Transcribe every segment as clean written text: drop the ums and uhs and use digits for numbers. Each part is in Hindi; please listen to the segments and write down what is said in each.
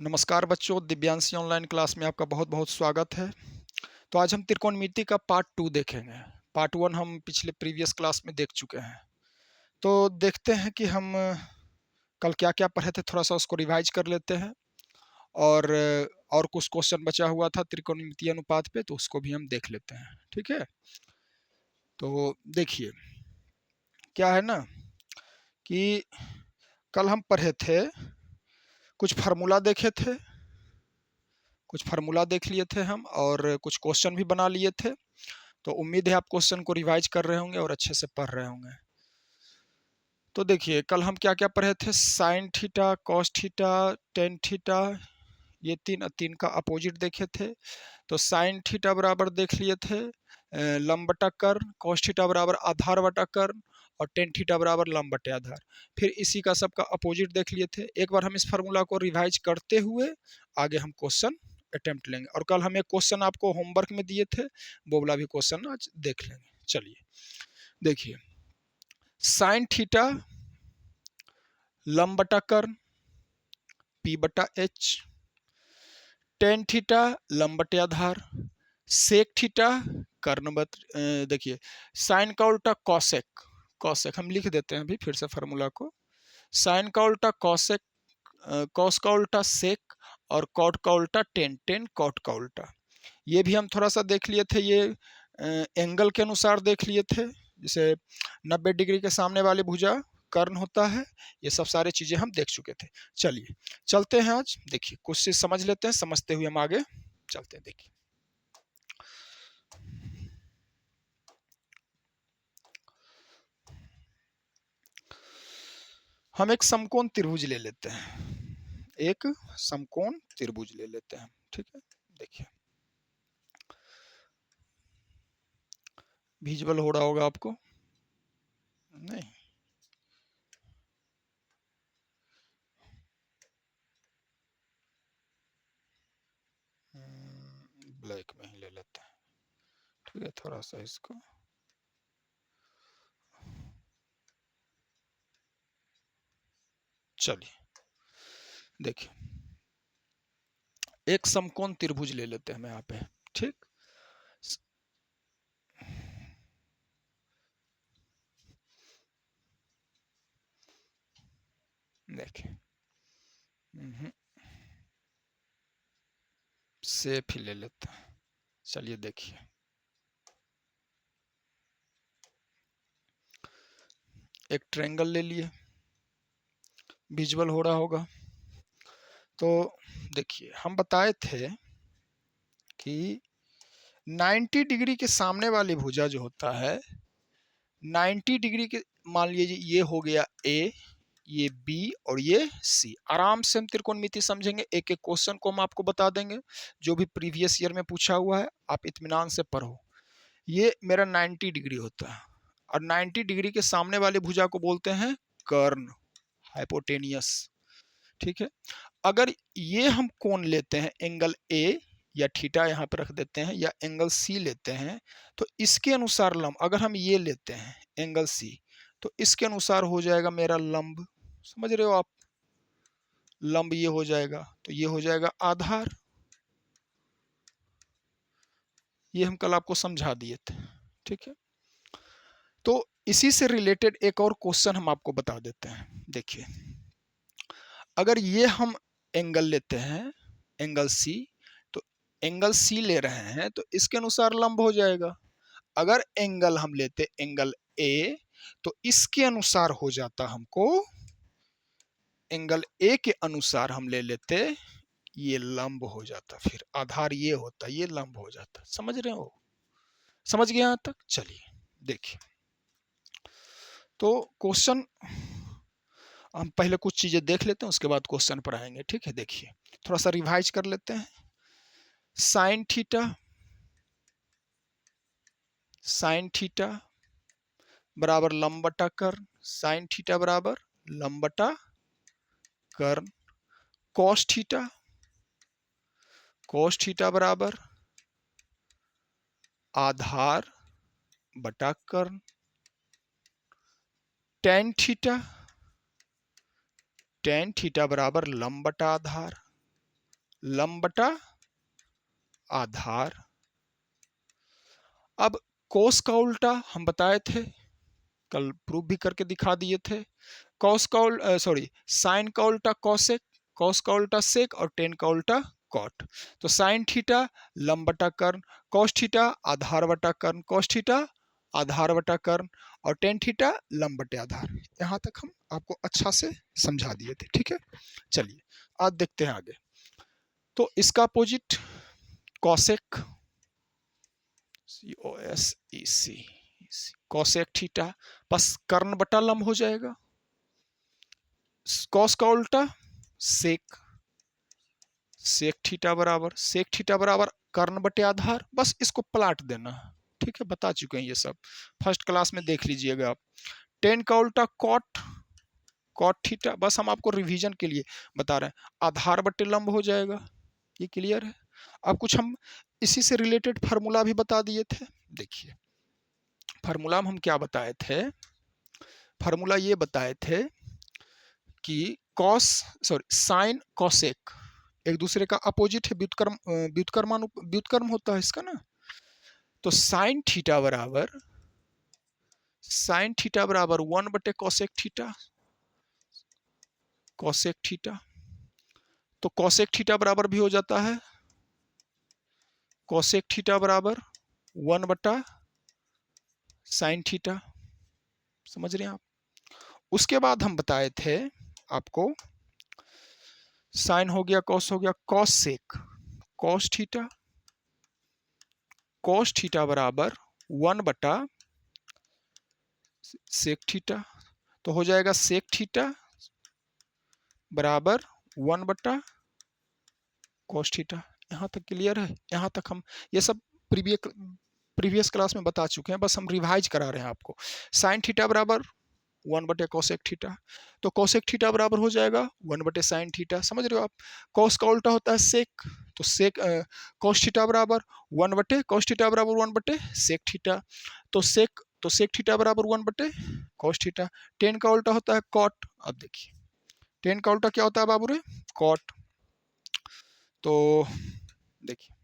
नमस्कार बच्चों, दिव्यांशी ऑनलाइन क्लास में आपका बहुत बहुत स्वागत है। तो आज हम त्रिकोणमिति का पार्ट 2 देखेंगे। पार्ट 1 हम पिछले प्रीवियस क्लास में देख चुके हैं। तो देखते हैं कि हम कल क्या क्या पढ़े थे, थोड़ा सा उसको रिवाइज कर लेते हैं। और कुछ क्वेश्चन बचा हुआ था त्रिकोणमिति अनुपात पे, तो उसको भी हम देख लेते हैं। ठीक है, तो देखिए क्या है ना कि कल हम पढ़े थे, कुछ फार्मूला देखे थे, कुछ फार्मूला देख लिए थे हम, और कुछ क्वेश्चन भी बना लिए थे। तो उम्मीद है आप क्वेश्चन को रिवाइज कर रहे होंगे और अच्छे से पढ़ रहे होंगे। तो देखिए कल हम क्या क्या पढ़े थे, sine theta, cos theta, tan theta, ये तीन का अपोजिट देखे थे। तो साइन थीटा बराबर देख लिए थे लंब बटा कर्ण, कॉस थीटा बराबर आधार बटा कर्ण, और टेन थीटा बराबर लंब बटे आधार। फिर इसी का सबका अपोजिट देख लिए थे। एक बार हम इस फार्मूला को रिवाइज करते हुए आगे हम क्वेश्चन अटेम्प्ट लेंगे। और कल हम एक क्वेश्चन आपको होमवर्क में दिए थे, वो वाला भी क्वेश्चन आज देख लेंगे। चलिए देखिए, साइन थीटा लंब बटा कर्ण पी बटा एच, टेन थीटा लंब बटे आधार, सेक थीटा कर्ण देखिए साइन का उल्टा कॉसेक, कॉसेक हम लिख देते हैं अभी फिर से फार्मूला को। साइन का उल्टा कॉसेक, कॉस का उल्टा सेक, और कॉट का उल्टा टेन, टेन कॉट का उल्टा। ये भी हम थोड़ा सा देख लिए थे, ये एंगल के अनुसार देख लिए थे। जैसे 90 डिग्री के सामने वाली भुजा कर्ण होता है, ये सब सारी चीजें हम देख चुके थे। चलिए चलते हैं, आज देखिए कुछ चीज समझ लेते हैं, समझते हुए हम आगे चलते हैं। देखिए हम एक समकोण त्रिभुज ले लेते हैं, एक समकोण त्रिभुज ले लेते हैं। ठीक है, देखिए विजुअल हो रहा होगा आपको, नहीं ब्लैक में ही ले लेते हैं। ठीक है, थोड़ा सा इसको चलिए देखिए, एक समकोण त्रिभुज ले लेते हैं हम यहाँ पे। ठीक, देखिए सेफ ही ले लेते हैं। चलिए देखिए, एक ट्रायंगल ले लिए, विजुअल हो रहा होगा। तो देखिए हम बताए थे कि 90 डिग्री के सामने वाली भुजा जो होता है, 90 डिग्री के, मान लीजिए ये हो गया ए, ये बी और ये सी। आराम से हम त्रिकोणमिति समझेंगे, एक एक क्वेश्चन को हम आपको बता देंगे जो भी प्रीवियस ईयर में पूछा हुआ है, आप इत्मीनान से पढ़ो। ये मेरा 90 डिग्री होता है, और 90 डिग्री के सामने वाले भुजा को बोलते हैं कर्ण, हाइपोटेनियस। ठीक है, अगर ये हम कोण लेते हैं, एंगल ए या थीटा यहाँ पे रख देते हैं, या एंगल सी लेते हैं, तो इसके अनुसार लंब, अगर हम ये लेते हैं एंगल सी, तो इसके अनुसार हो जाएगा मेरा लंब। समझ रहे हो आप, लंब ये हो जाएगा, तो ये हो जाएगा आधार। ये हम कल आपको समझा दिए थे। ठीक है, तो इसी से रिलेटेड एक और क्वेश्चन हम आपको बता देते हैं। देखिए अगर ये हम एंगल लेते हैं, एंगल सी, तो एंगल सी ले रहे हैं तो इसके अनुसार लंब हो जाएगा। अगर एंगल हम लेते एंगल ए, तो इसके अनुसार हो जाता हमको, एंगल ए के अनुसार हम ले लेते, ये लंब हो जाता, फिर आधार ये होता, ये लंब हो जाता। समझ रहे हो, समझ गए यहां तक? चलिए देखिए, तो क्वेश्चन हम पहले कुछ चीजें देख लेते हैं, उसके बाद क्वेश्चन पर आएंगे। ठीक है, देखिए थोड़ा सा रिवाइज कर लेते हैं। साइन थीटा, साइन थीटा बराबर लंब बटा कर्ण, साइन थीटा बराबर लंब बटा कर्ण। कॉस थीटा, कॉस थीटा बराबर आधार बटा कर्ण। टेन थीटा, टेन थीटा बराबर लंब बटा आधार। लंब बटा आधार। अब कोस का उल्टा हम बताए थे, कल प्रूफ भी करके दिखा दिए थे। कॉस का सॉरी साइन का उल्टा कॉसेक, कॉस का उल्टा सेक और टेन का उल्टा कॉट। तो साइन थीटा लंब बटा कर्ण, कॉस थीटा आधार बटा कर्ण, कॉस थीटा आधार बटा कर्ण और टेन थीटा लंब बटे आधार। यहां तक हम आपको अच्छा से समझा दिए थे, ठीक है। चलिए आज देखते हैं आगे। तो इसका opposite cosec, COSEC, cosec theta बस कर्ण बटा लंब हो जाएगा। कॉस का उल्टा सेक, सेक थीटा बराबर कर्ण बटे आधार। बस इसको पलट देना, ठीक है, बता चुके हैं ये सब, फर्स्ट क्लास में देख लीजिएगा आप। टेन का उल्टा कॉट, कॉट थीटा, बस हम आपको रिवीजन के लिए बता रहे हैं, आधार बटे लंब हो जाएगा। ये क्लियर है। अब कुछ हम इसी से रिलेटेड फार्मूला भी बता दिए थे। देखिए फार्मूला में हम क्या बताए थे, फार्मूला ये बताए थे कि कॉस सॉरी साइन कॉसेक एक दूसरे का अपोजिट है, व्युत्क्रम होता है इसका ना। तो साइन थीटा बराबर 1 बटे कॉसेक थीटा, कॉसेक थीटा। तो कॉसेक थीटा बराबर भी हो जाता है कॉसेक थीटा बराबर 1 बटा साइन थीटा। समझ रहे हैं आप। उसके बाद हम बताए थे आपको साइन हो गया, कॉस हो गया, cos sec cos theta, cos theta बराबर 1 बटा सेक थीटा। तो हो जाएगा सेक थीटा बराबर 1 बटा कॉस थीटा। यहाँ तक क्लियर है। यहाँ तक हम ये सब प्रीवियस क्लास में बता चुके हैं, बस हम रिवाइज करा रहे हैं आपको। साइन थीटा बराबर 1 बटे कॉसेक थीटा, तो कॉसेक थीटा बराबर हो जाएगा 1 बटे साइन थीटा। समझ रहे हो आप। कॉस का उल्टा होता है सेक, तो सेक कॉस थीटा बराबर 1 बटे कॉस थीटा बराबर 1 बटे सेक थीटा। तो सेक थीटा बराबर 1 बटे कॉस थीटा। टेन का उल्टा होता है कॉट। अब देखिए टेन का उल्टा क्या होता है बाबू रे, कॉट। तो देखिए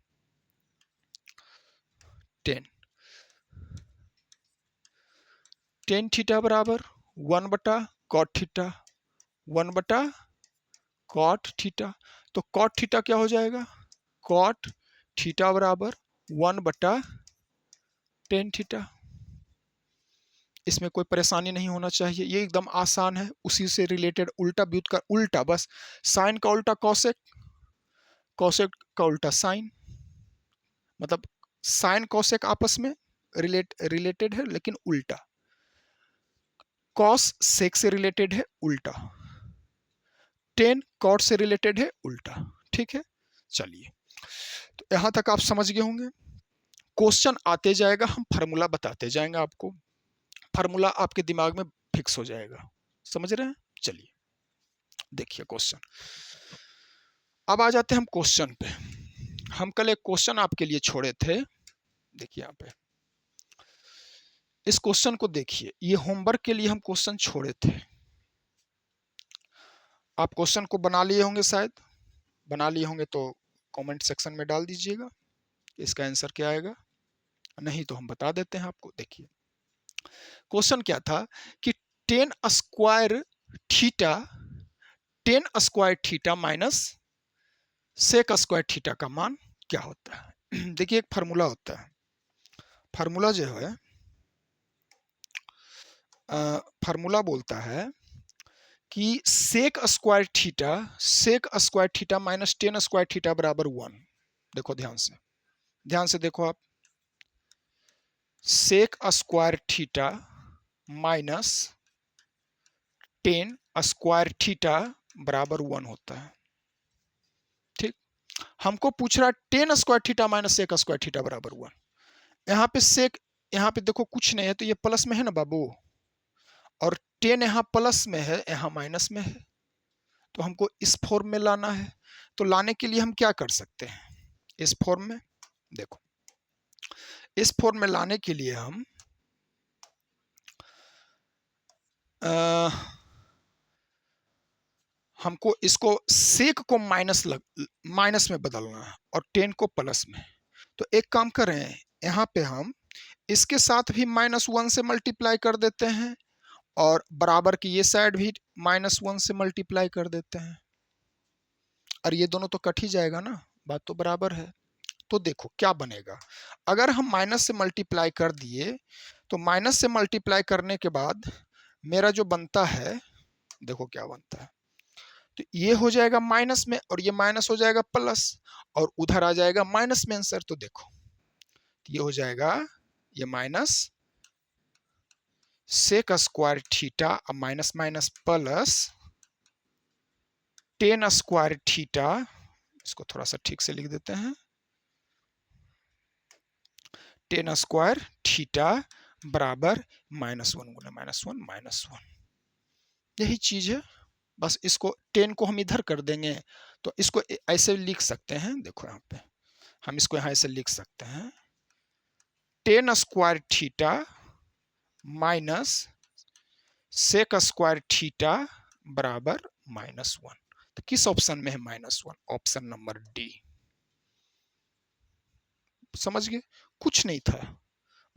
टेन थीटा बराबर 1 बटा कॉट थीटा, 1 बटा कॉट थीटा। तो कॉट थीटा क्या हो जाएगा, कॉट थीटा बराबर 1 बटा टेन थीटा। इसमें कोई परेशानी नहीं होना चाहिए, ये एकदम आसान है। उसी से रिलेटेड उल्टा व्युत्क्रम, उल्टा बस साइन का उल्टा कॉसेक, कॉसेक का उल्टा साइन, मतलब साइन कॉसेक आपस में रिलेटेड है लेकिन उल्टा। कॉस सेक से रिलेटेड है उल्टा, टेन कॉट से रिलेटेड है उल्टा, ठीक है। चलिए तो यहां तक आप समझ गए होंगे। क्वेश्चन आते जाएगा, हम फार्मूला बताते जाएंगे आपको, फार्मूला आपके दिमाग में फिक्स हो जाएगा। समझ रहे हैं। चलिए देखिए क्वेश्चन। अब आ जाते हैं हम क्वेश्चन पे। हम कल एक क्वेश्चन आपके लिए छोड़े थे, देखिए यहाँ पे इस क्वेश्चन को देखिए। ये होमवर्क के लिए हम क्वेश्चन छोड़े थे। आप क्वेश्चन को बना लिए होंगे, शायद बना लिए होंगे तो कमेंट सेक्शन में डाल दीजिएगा इसका आंसर क्या आएगा, नहीं तो हम बता देते हैं आपको। देखिए क्वेश्चन क्या था कि tan square theta minus sec square theta का मान क्या होता है। देखिए एक फार्मूला होता है, फार्मूला जो है फार्मूला बोलता है कि sec square theta minus tan square theta बराबर 1। देखो ध्यान से देखो आप, sec square theta minus tan square theta बराबर 1 होता है। ठीक, हमको पूछ रहा है tan square theta minus sec square theta बराबर 1। यहाँ पे सेक, यहाँ पे देखो कुछ नहीं है तो ये प्लस में है ना बाबू, और टेन यहाँ प्लस में है यहाँ माइनस में है, तो हमको इस फॉर्म में लाना है। तो लाने के लिए हम क्या कर सकते हैं, इस फॉर्म में देखो, इस फॉर्म में लाने के लिए हम हमको इसको सेक को माइनस में बदलना है और 10 को प्लस में। तो एक काम करें, यहाँ पे हम इसके साथ भी -1 से मल्टीप्लाई कर देते हैं और बराबर की ये साइड भी -1 से मल्टीप्लाई कर देते हैं, और ये दोनों तो कट ही जाएगा ना, बात तो बराबर है। तो देखो क्या बनेगा, अगर हम माइनस से मल्टीप्लाई कर दिए तो माइनस से मल्टीप्लाई करने के बाद मेरा जो बनता है, देखो क्या बनता है, तो ये हो जाएगा माइनस में और ये माइनस हो जाएगा प्लस, और उधर आ जाएगा माइनस में आंसर। तो देखो ये हो जाएगा, ये minus sec square theta minus minus plus 10 square theta, इसको थोड़ा सा ठीक से लिख देते हैं, 10 स्क्वायर थीटा बराबर -1 गुना -1 यही चीज है। बस इसको 10 को हम इधर कर देंगे तो इसको ऐसे लिख सकते हैं, देखो यहाँ पे हम इसको यहाँ ऐसे लिख सकते हैं, 10 square theta minus sec square theta बराबर -1। तो किस ऑप्शन में है -1? Option number D. समझ गए? कुछ नहीं था,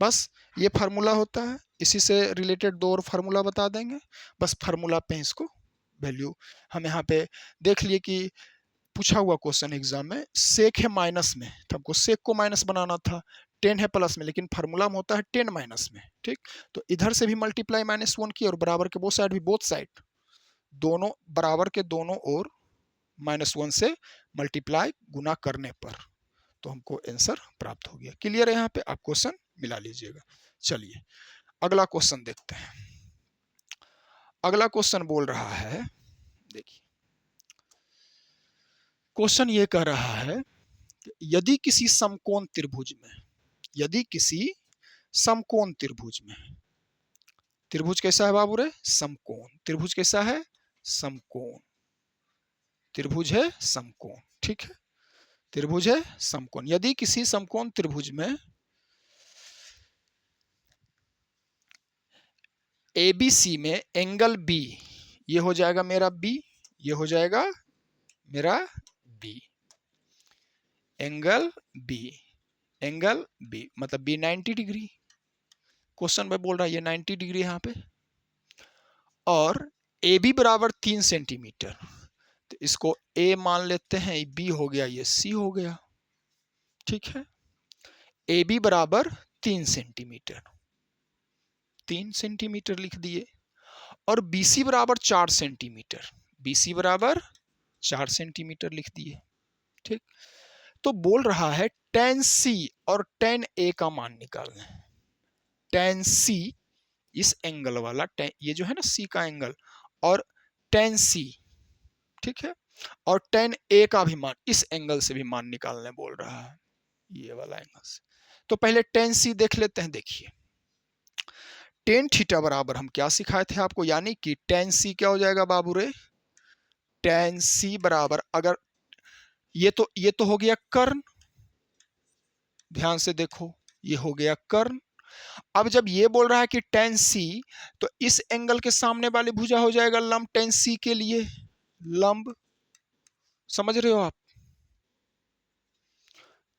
बस ये फार्मूला होता है, इसी से रिलेटेड दो और फार्मूला बता देंगे, बस फार्मूला पे इसको वैल्यू हम यहाँ पे देख लिए कि पूछा हुआ क्वेश्चन एग्जाम में सेक है माइनस में, तो हमको सेक को माइनस बनाना था, 10 है प्लस में, लेकिन फार्मूला में होता है 10 माइनस में। ठीक, तो इधर से भी मल्टीप्लाई -1 की और बराबर के बोथ साइड भी, बोथ साइड दोनों बराबर के दोनों और -1 से मल्टीप्लाई गुना करने पर तो हमको आंसर प्राप्त हो गया। क्लियर है? यहाँ पे आप क्वेश्चन मिला लीजिएगा। चलिए अगला क्वेश्चन देखते हैं। अगला क्वेश्चन बोल रहा है, देखिए क्वेश्चन ये कह रहा है यदि किसी समकोण त्रिभुज में, यदि किसी समकोण त्रिभुज में, त्रिभुज कैसा है बाबू रे? समकोण। त्रिभुज कैसा है? समकोण। त्रिभुज है समकोण। ठीक है, त्रिभुज है समकोण। यदि किसी समकोण त्रिभुज में ABC में एंगल B, ये हो जाएगा मेरा B, ये हो जाएगा मेरा B, angle B, angle B मतलब B 90 डिग्री, क्वेश्चन में बोल रहा है ये 90 डिग्री यहाँ पे, और AB बराबर 3 सेंटीमीटर, तो इसको A मान लेते हैं, B हो गया, ये C हो गया। ठीक है, AB बराबर 3 सेंटीमीटर, 3 सेंटीमीटर लिख दिए, और BC बराबर 4 सेंटीमीटर, BC बराबर 4 सेंटीमीटर लिख दिए। ठीक, तो बोल रहा है tan C और tan A का मान निकालना है। tan C इस एंगल वाला, ये जो है ना C का एंगल, और tan C, ठीक है, और tan A का भी मान, इस एंगल से भी मान निकालने बोल रहा है, ये वाला एंगल से। तो पहले tan C देख लेते हैं। देखिए tan थीटा बराबर हम क्या सिखाए थे आपको, यानी कि tan C क्या हो जाएगा बाबू रे? tan C बराबर, अगर ये तो हो गया कर्ण, ध्यान से देखो ये हो गया कर्ण। अब जब ये बोल रहा है कि tan C, तो इस एंगल के सामने वाली भुजा हो जाएगा लंब tan C के लिए, लंब। समझ रहे हो आप?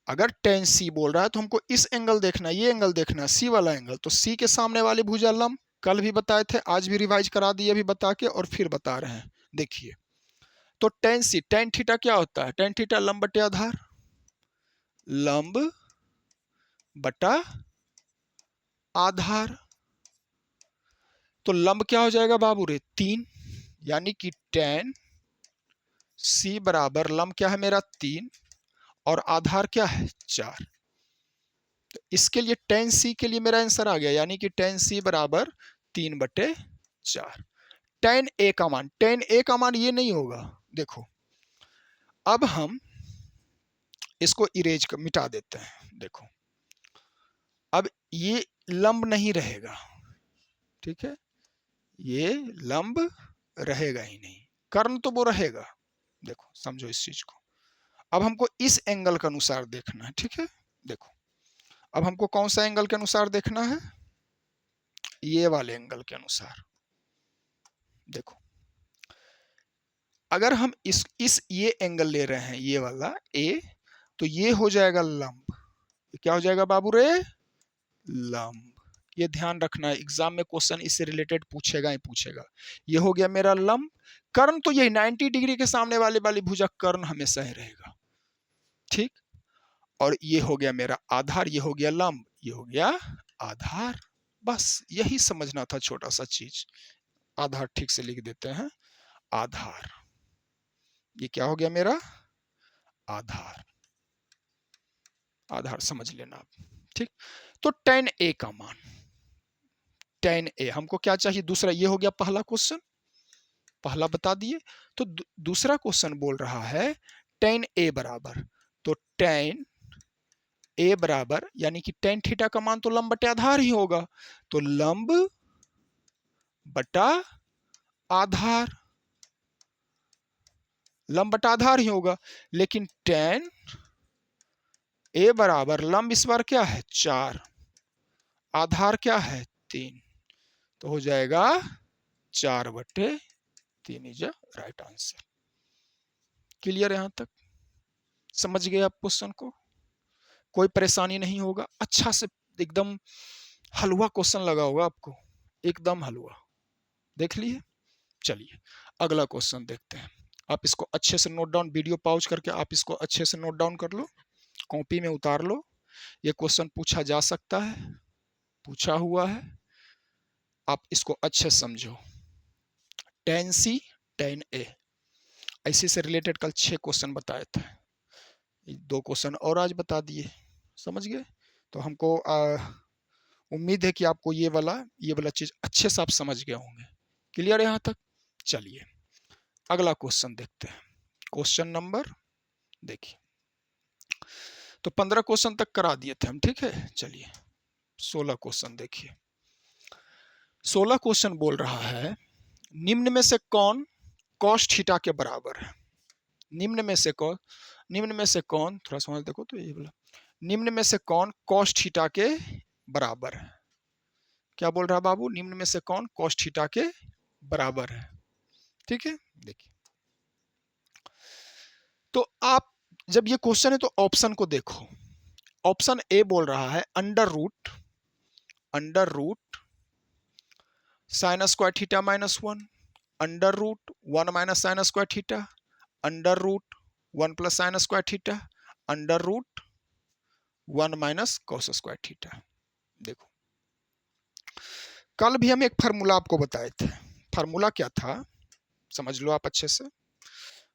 अगर tan C बोल रहा है तो हमको इस एंगल देखना है, ये एंगल देखना है, C वाला एंगल, तो C के सामने वाली भुजा लंब। कल भी बताए थे, आज भी रिवाइज करा दिए अभी बता के, और फिर बता रहे हैं। देखिए तो tan C, tan थीटा क्या होता है? tan थीटा लंब बटे आधार, लंब बटा आधार। तो लंब क्या हो जाएगा बाबू रे? 3, यानी कि tan C बराबर लंब क्या है मेरा? 3, और आधार क्या है? 4। तो इसके लिए tan C के लिए मेरा आंसर आ गया, यानी कि tan C बराबर 3/4। tan A का मान, tan A का मान ये नहीं होगा। देखो अब हम इसको इरेज कर मिटा देते हैं। देखो अब ये लंब नहीं रहेगा, ठीक है, ये लंब रहेगा ही नहीं, कर्ण तो वो रहेगा। देखो समझो इस चीज को। अब हमको इस एंगल के अनुसार देखना है। ठीक है, देखो अब हमको कौन सा एंगल के अनुसार देखना है? ये वाले एंगल के अनुसार। देखो अगर हम इस ये एंगल ले रहे हैं, ये वाला ए, तो ये हो जाएगा लंब। क्या हो जाएगा बाबू रे? लंब। ये ध्यान रखना है, एग्जाम में क्वेश्चन इससे रिलेटेड पूछेगा ही पूछेगा। ये हो गया मेरा लंब। कर्ण तो यही 90 डिग्री के सामने वाली भुजा कर्ण हमेशा ही रहेगा, ठीक। और ये हो गया मेरा आधार, ये हो गया लंब, ये हो गया आधार। बस यही समझना था, छोटा सा चीज। आधार ठीक से लिख देते हैं, आधार। ये क्या हो गया मेरा? आधार। आधार समझ लेना आप, ठीक। तो tan a का मान, tan a हमको क्या चाहिए? दूसरा। ये हो गया पहला क्वेश्चन, पहला बता दिए। तो दूसरा क्वेश्चन बोल रहा है tan a बराबर, तो tan a बराबर यानी कि tan थीटा का मान तो लंब बटे आधार ही होगा, तो लंब बटा आधार, लंब बटा आधार ही होगा। लेकिन tan a बराबर लंब इस बार क्या है? 4, आधार क्या है? 3, तो हो जाएगा 4/3 इज राइट आंसर। क्लियर? यहां तक समझ गए आप क्वेश्चन को? कोई परेशानी नहीं होगा, अच्छा से एकदम हलवा क्वेश्चन लगा होगा आपको, एकदम हलवा। देख लिए? चलिए अगला क्वेश्चन देखते हैं। आप इसको अच्छे से नोट डाउन, वीडियो पॉज करके आप इसको अच्छे से नोट डाउन कर लो, कॉपी में उतार लो। ये क्वेश्चन पूछा जा सकता है, पूछा हुआ है, आप इसको अच्छे से समझो। tan c tan a, ऐसे से रिलेटेड कल 6 क्वेश्चन बताए थे, 2 क्वेश्चन और आज बता दिए, समझ गए? तो हमको उम्मीद है कि आपको ये वाला चीज अच्छे से आप समझ गए होंगे। क्लियर यहाँ तक? चलिए अगला क्वेश्चन देखते हैं। क्वेश्चन नंबर देखिए, तो 15 क्वेश्चन तक करा दिए थे हम, ठीक है। चलिए 16 क्वेश्चन देखिए। 16 क्वेश्चन बोल रहा है निम्न में से कौन cos थीटा के बराबर है? निम्न में से कौन, थोड़ा समझ देखो तो ये बोला, निम्न में से कौन cos थीटा के बराबर है? क्या बोल रहा है बाबू? निम्न में से कौन cos थीटा के बराबर है, ठीक है। देखिए, तो आप जब ये क्वेश्चन है तो ऑप्शन को देखो। ऑप्शन ए बोल रहा है under root sine square theta -1, under root 1 minus sine square theta, under root 1 plus sine square theta, under root 1 minus cos square theta. देखो कल भी हम एक फार्मूला आपको बताए थे। फार्मूला क्या था समझ लो आप अच्छे से।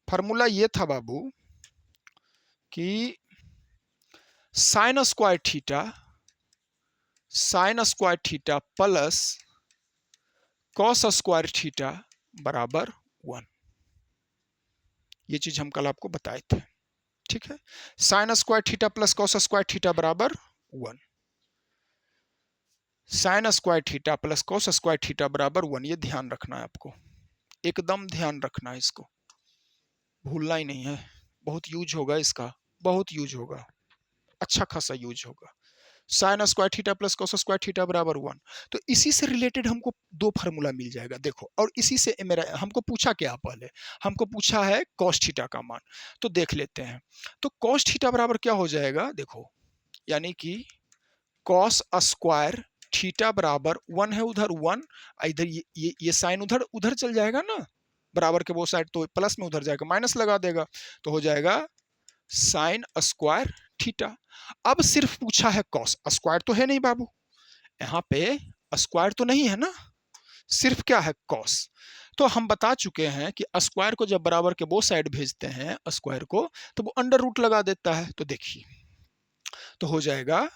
फार्मूला ये था बाबू कि sign square theta plus cos square theta बराबर 1। ये चीज हम कल आपको बताए थे, ठीक है। Sign square theta plus cos square theta बराबर 1, sign square theta plus cos square theta बराबर 1। ये ध्यान रखना है आपको, एकदम ध्यान रखना है, इसको भूलना ही नहीं है। बहुत यूज होगा इसका, बहुत यूज होगा, अच्छा खासा यूज होगा। Sign square theta plus cos square theta बराबर 1। तो इसी से रिलेटेड हमको 2 फार्मूला मिल जाएगा, देखो। और इसी से मेरा हमको पूछा क्या? पहले हमको पूछा है कॉस थीटा का मान, तो देख लेते हैं। तो कॉस थीटा बराबर क्या हो जाएगा? देखो, यानी कि कॉस स्क्वायर थीटा बराबर 1 है, उधर 1, इधर ये साइन उधर चल जाएगा ना, बराबर के वो साइड, तो प्लस में उधर जाएगा, माइनस लगा देगा, तो हो जाएगा साइन स्क्वायर थीटा। अब सिर्फ पूछा है कॉस, स्क्वायर तो है नहीं बाबू, यहाँ पे स्क्वायर तो नहीं है ना, सिर्फ क्या है? कॉस। तो हम बता चुके हैं कि स्क्वायर को जब बराबर के वो साइड भेजते हैं स्क्वायर को, तो वो अंडर रूट लगा देता है। तो देखिए, तो हो जाएगा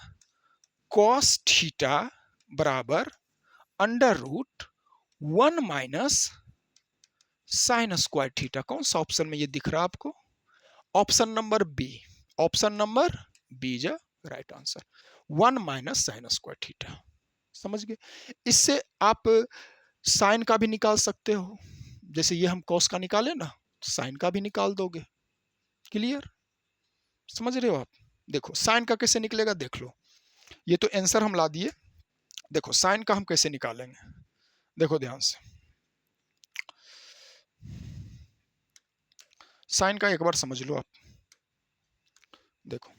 कॉस थीटा बराबर under root 1 minus sine square theta. कौन सा ऑप्शन में ये दिख रहा है आपको? Option number B, option number B is right answer, 1 minus sine square theta. समझ गए? इससे आप साइन का भी निकाल सकते हो, जैसे ये हम कॉस का निकाले ना, साइन का भी निकाल दोगे। क्लियर? समझ रहे हो आप? देखो साइन का कैसे निकलेगा, देख लो। ये तो आंसर हम ला दिए, देखो साइन का हम कैसे निकालेंगे, देखो ध्यान से। साइन का एक बार समझ लो आप, देखो,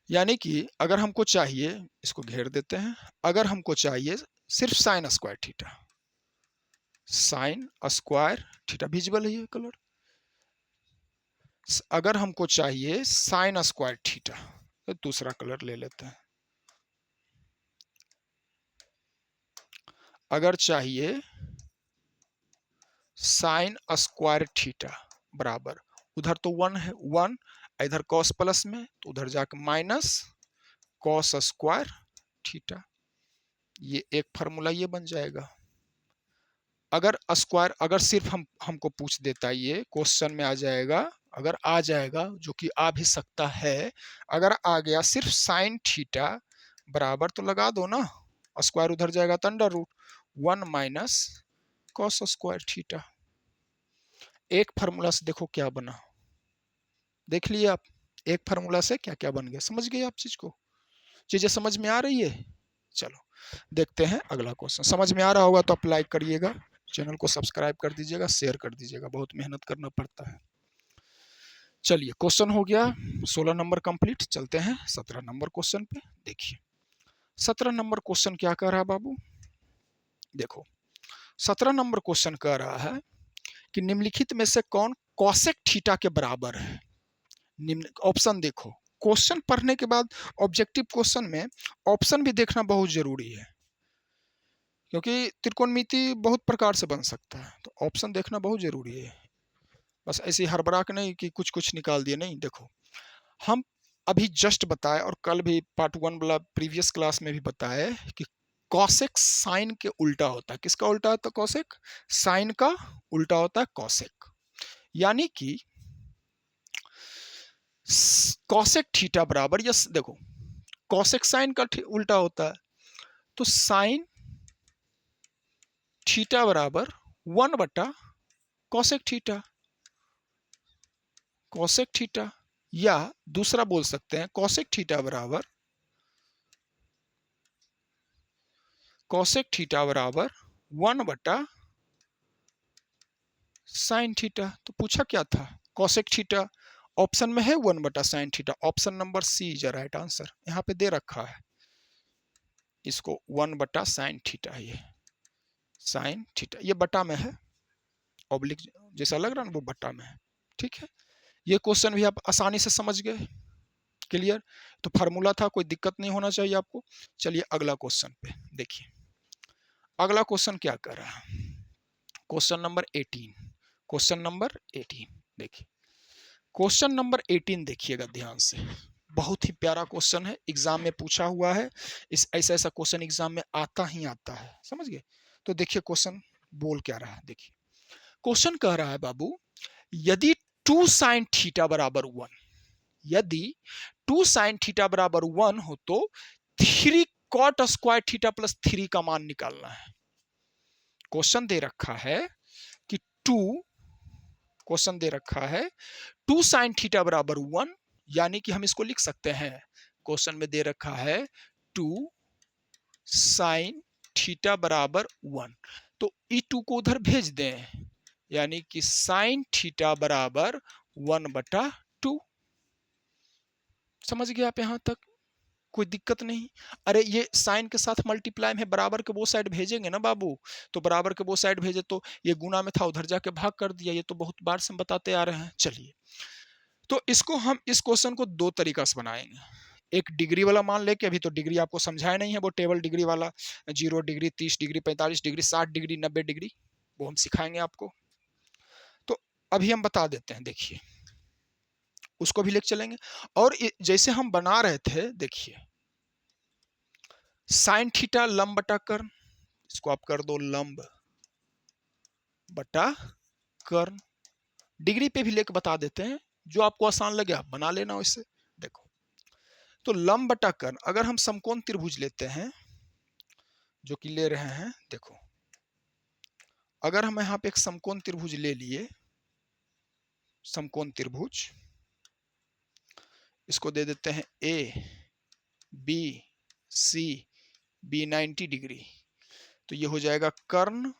यानी कि अगर हमको चाहिए, इसको घेर देते हैं, अगर हमको चाहिए सिर्फ sign square theta, sign square theta, visible है ये कलर, अगर हमको चाहिए साइन स्क्वायर थीटा, तो दूसरा कलर ले लेते हैं, अगर चाहिए साइन स्क्वायर थीटा बराबर, उधर तो 1 है, 1, इधर कॉस प्लस में, तो उधर जाकर माइनस कॉस स्क्वायर थीटा, ये एक फार्मूला ये बन जाएगा। अगर स्क्वायर, अगर सिर्फ हमको पूछ देता, ये क्वेश्चन में आ जाएगा, अगर आ जाएगा, जो कि आ भी सकता है, अगर आ गया सिर्फ साइन थीटा बराबर, तो लगा दो ना, स्क्वायर उधर जाएगा तो under root 1 minus cos square theta. एक फार्मूला से देखो क्या बना, देख लिए आप, एक फार्मूला से क्या क्या बन गया, समझ गए आप चीज को, चीजें समझ में आ रही है। चलो देखते हैं अगला क्वेश्चन, समझ में आ रहा होगा तो आप लाइक करिएगा, चैनल को सब्सक्राइब कर दीजिएगा, शेयर कर दीजिएगा, बहुत मेहनत करना पड़ता है। चलिए क्वेश्चन हो गया 16 नंबर कंप्लीट, चलते हैं 17 नंबर क्वेश्चन पे। देखिए 17 नंबर क्वेश्चन क्या कह रहा है बाबू, देखो 17 नंबर क्वेश्चन कह रहा है कि निम्नलिखित में से कौन कॉसेक थीटा के बराबर है। निम्न ऑप्शन देखो, क्वेश्चन पढ़ने के बाद ऑब्जेक्टिव क्वेश्चन में ऑप्शन भी देखना बहुत जरूरी है, क्योंकि त्रिकोणमिति बहुत प्रकार से बन सकता है, तो ऑप्शन देखना बहुत जरूरी है। बस ऐसे हड़बड़ा के नहीं कि कुछ कुछ निकाल दिए, नहीं, देखो हम अभी जस्ट बताए और कल भी पार्ट 1 वाला प्रीवियस क्लास में भी बताए कि कॉसेक साइन के उल्टा होता है। किसका उल्टा होता है? कॉसेक, साइन का उल्टा होता है कॉसेक। यानी कि कॉसेक थीटा बराबर, यस देखो कॉसेक साइन का उल्टा होता है, तो साइन थीटा बराबर 1 बटा कॉसेक थीटा, कॉसेक थीटा, या दूसरा बोल सकते हैं कॉसेक थीटा बराबर, कॉसेक थीटा बराबर 1 बटा साइन थीटा। तो पूछा क्या था, कॉसेक थीटा, ऑप्शन में है 1 बटा sine theta, option number C is right answer, यहाँ पे दे रखा है इसको 1 बटा साइन थीटा, ये साइन थीटा, ये बटा में है, ऑब्लिक जैसा लग रहा है ना, वो बटा में है, ठीक है। ये क्वेश्चन भी आप आसानी से समझ गए, क्लियर, तो फार्मूला था, कोई दिक्कत नहीं होना चाहिए आपको। चलिए अगला क्वेश्चन पे देखिए, अगला क्वेश्चन क्या कर रहा है, क्वेश्चन नंबर 18, क्वेश्चन नंबर 18 देखिए, क्वेश्चन नंबर 18 देखिएगा ध्यान से, बहुत ही प्यारा क्वेश्चन है, एग्जाम में पूछा हुआ है, इस ऐसा ऐसा क्वेश्चन एग्जाम में आता ही आता है, समझ गए। तो देखिए क्वेश्चन बोल क्या रहा है, देखिए क्वेश्चन कह रहा है बाबू, यदि 2 साइन थीटा बराबर 1, यदि 2 साइन थीटा बराबर 1 हो तो 3 कॉट स्क्वायर थीटा प्लस 3 का मान निकालना है। क्वेश्चन दे रखा है कि 2, क्वेश्चन दे रखा है 2 साइन थीटा बराबर 1, यानी कि हम इसको लिख सकते हैं, क्वेश्चन में दे रखा है 2 साइन थीटा बराबर 1, तो E2 को उधर भेज दें, यानी कि साइन थीटा बराबर 1/2, समझ गए आप यहां तक, कोई दिक्कत नहीं। अरे ये साइन के साथ मल्टीप्लाई में बराबर के वो साइड भेजेंगे ना बाबू, तो बराबर के वो साइड भेजे, तो ये गुना में था उधर जाके भाग कर दिया, ये तो बहुत बार से हम बताते आ रहे हैं। चलिए तो इसको हम इस क्वेश्चन को 2 तरीका से बनाएंगे, एक डिग्री वाला मान लेके, अभी तो डिग्री आपको समझाया नहीं है, वो टेबल डिग्री वाला, 0 degree, 30 degree, 45 degree, 60 degree, 90 degree, वो हम सिखाएंगे आपको। तो अभी हम बता देते हैं, देखिए उसको भी लेके चलेंगे, और जैसे हम बना रहे थे, देखिए साइन थीटा लंब बटा कर्ण, इसको आप कर दो लंब बटा कर्ण, डिग्री पे भी लेके बता देते हैं, जो आपको आसान लगे आप बना लेना वैसे। देखो तो लंब बटा कर्ण, अगर हम समकोण त्रिभुज लेते हैं, जो कि ले रहे हैं, देखो अगर हम यहाँ पे एक समकोण त्रिभुज ले लिए, समकोण त्रिभुज, इसको दे देते हैं A B C B 90 degree, तो ये हो जाएगा कर्ण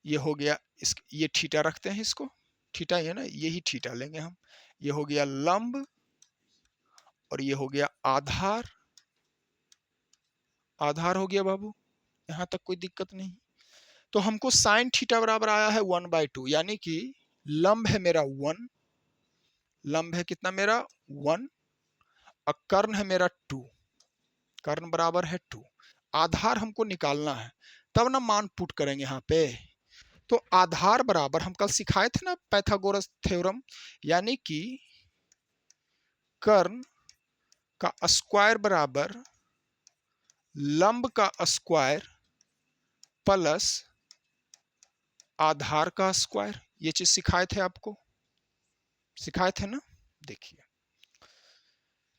ये हो गया, इस ये थीटा रखते हैं, इसको थीटा ही है ना, यही थीटा लेंगे हम। ये हो गया लंब और ये हो गया आधार। आधार हो गया बाबू, यहां तक कोई दिक्कत नहीं। तो हमको साइन थीटा बराबर आया है 1/2, यानी कि लंब है मेरा 1, लंब है कितना मेरा 1, और कर्ण है मेरा 2, कर्ण बराबर है 2। आधार हमको निकालना है, तब ना मान पुट करेंगे यहाँ पे। तो आधार बराबर, हम कल सिखाए थे ना पाइथागोरस थ्योरम, यानी कि कर्ण का स्क्वायर बराबर लंब का स्क्वायर प्लस आधार का स्क्वायर। ये चीज सिखाए थे आपको, सिखाए थे ना। देखिए,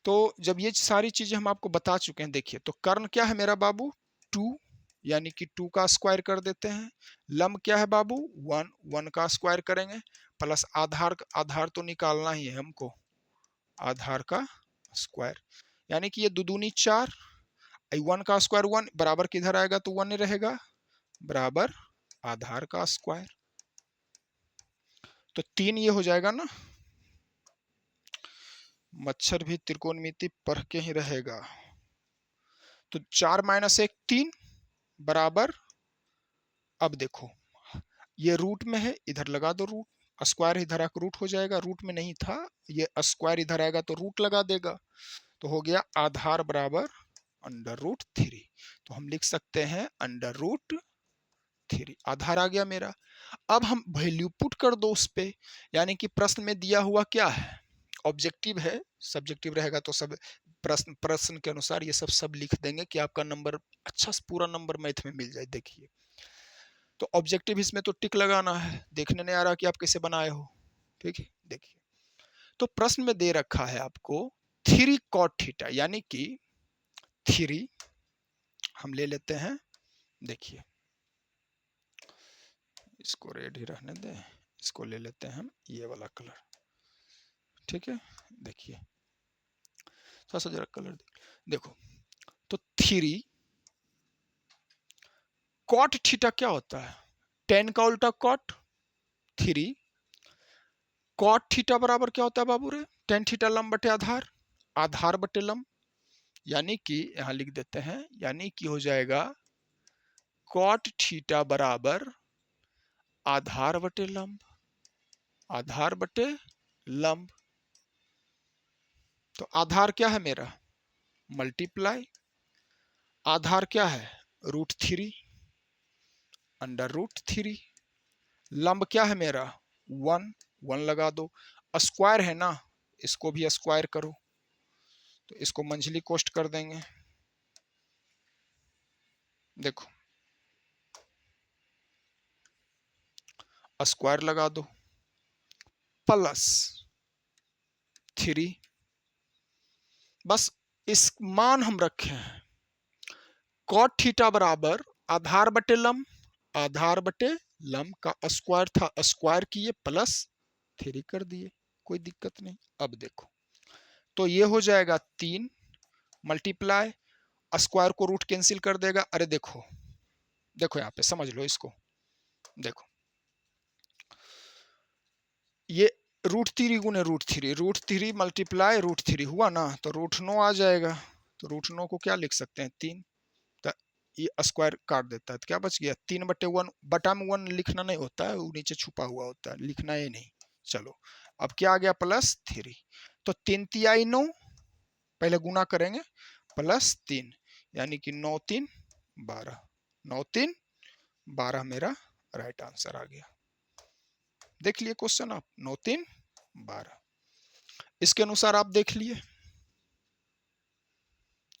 तो जब ये सारी चीजें हम आपको बता चुके हैं, देखिए तो कर्ण क्या है मेरा बाबू 2, यानी कि 2 का स्क्वायर कर देते हैं। लंब क्या है बाबू 1, 1 का स्क्वायर करेंगे, प्लस आधार, आधार तो निकालना ही है हमको, आधार का स्क्वायर, यानी कि ये दुदुनी 4, 1 का स्क्वायर 1 बराबर किधर आएगा, तो 1 ही रहेगा, बराबर आधार का स्क्वायर। तो 3 ये हो जाएगा ना, मच्छर भी त्रिकोणमिति पढ़ के ही रहेगा। तो 4 - 1 3 बराबर, अब देखो ये रूट में है, इधर लगा दो रूट, स्क्वायर इधर आकर रूट हो जाएगा, रूट में नहीं था, ये स्क्वायर इधर आएगा तो रूट लगा देगा। तो हो गया आधार बराबर √3। तो हम लिख सकते हैं √3, आधार आ गया मेरा। अब हम वैल्यू पुट कर दो उस पे, यानी कि प्रश्न में दिया हुआ क्या है, ऑब्जेक्टिव है, सब्जेक्टिव रहेगा तो सब प्रश्न प्रश्न के अनुसार ये सब लिख देंगे कि आपका नंबर अच्छा से पूरा नंबर मैथ में मिल जाए। देखिए, तो ऑब्जेक्टिव इसमें तो टिक लगाना है, देखने नहीं आ रहा कि आप कैसे बनाए हो, ठीक है। देखिए, तो प्रश्न में दे रखा है आपको 3 cot थीटा, यानी कि 3 हम ले लेते हैं, देखिए इसको रेड ही रहने दें, इसको ले लेते हैं हम ये वाला कलर, ठीक है। देखिए थोड़ा सा जरा कलर देखो, तो 3 cot थीटा क्या होता है, 10 का उल्टा cot 3 cot थीटा बराबर क्या होता है बाबू रे, 10 थीटा लंब बटे आधार, आधार बटे लंब, यानी कि यहां लिख देते हैं, यानी कि हो जाएगा cot थीटा बराबर आधार बटे लंब, आधार बटे लंब। तो आधार क्या है मेरा मल्टीप्लाई, आधार क्या है √3 √3, लंब क्या है मेरा 1, 1 लगा दो, स्क्वायर है ना, इसको भी स्क्वायर करो, तो इसको मंझली कोष्ट कर देंगे। देखो स्क्वायर लगा दो प्लस 3, बस इस मान हम रखे हैं cot थीटा बराबर आधार बटे लंब, आधार बटे लंब का स्क्वायर था, स्क्वायर किए प्लस 3 कर दिए, कोई दिक्कत नहीं। अब देखो तो ये हो जाएगा 3 मल्टीप्लाई, स्क्वायर को रूट कैंसिल कर देगा, अरे देखो देखो यहाँ पे समझ लो इसको, देखो ये √3 गुने √3 मल्टीप्लाई √3 हुआ ना, तो √9 आ जाएगा, तो √9 को क्या लिख सकते हैं 3, तो ये स्क्वायर काट देता है, तो क्या बच गया 3/1, बटा में 1 लिखना नहीं होता है, वो नीचे छुपा हुआ होता है, लिखना ही नहीं। चलो अब क्या आ गया +3, तो 3 तिहाई 9, पहले गुना करेंगे +3, यानी कि 9 3 12, 9 3 12 मेरा राइट आंसर आ गया। देख लिए क्वेश्चन आप, 9 3 12, इसके अनुसार आप देख लिए,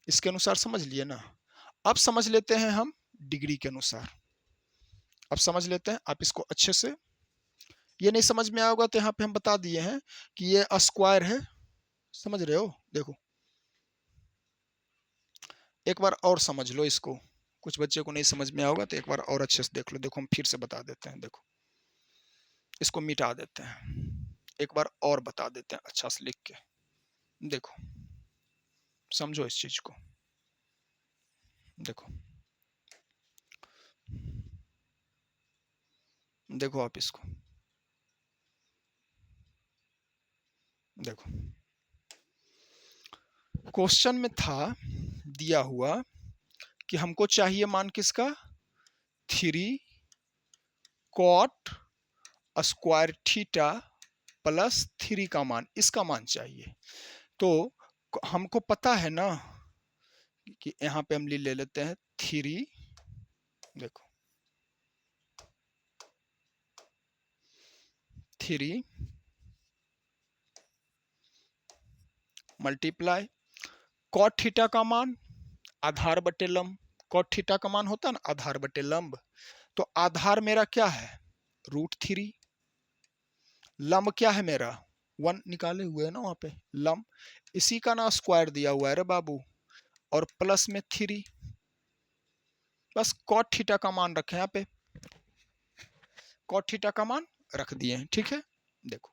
इसके अनुसार समझ लिए ना। अब समझ लेते हैं हम डिग्री के अनुसार, अब समझ लेते हैं आप इसको अच्छे से। ये नहीं समझ में आएगा तो यहाँ पे हम बता दिए हैं कि ये स्क्वायर है, समझ रहे हो। देखो एक बार और समझ लो इसको, कुछ बच्चे को नहीं समझ में आएगा तो एक बार और अच्छे से देख लो। देखो हम फिर से बता देते हैं, देखो इसको मिटा देते हैं, एक बार और बता देते हैं अच्छा से लिख के, देखो समझो इस चीज को। देखो देखो आप इसको, देखो क्वेश्चन में था दिया हुआ कि हमको चाहिए मान किसका, 3 cot स्क्वायर थीटा प्लस 3 का मान, इसका मान चाहिए। तो हमको पता है ना कि यहाँ पे हम ले लेते हैं 3, देखो 3 मल्टीप्लाई कॉट थीटा का मान आधार बटे लंब, कॉट थीटा का मान होता है ना आधार बटे लंब, तो आधार मेरा क्या है √3, लंब क्या है मेरा 1 निकाले हुए है ना वहां पे लंब, इसी का ना स्क्वायर दिया हुआ है रे बाबू, और प्लस में 3, बस कॉट थीटा का मान रखे यहाँ पे, कॉट थीटा का मान रख दिए हैं, ठीक है। देखो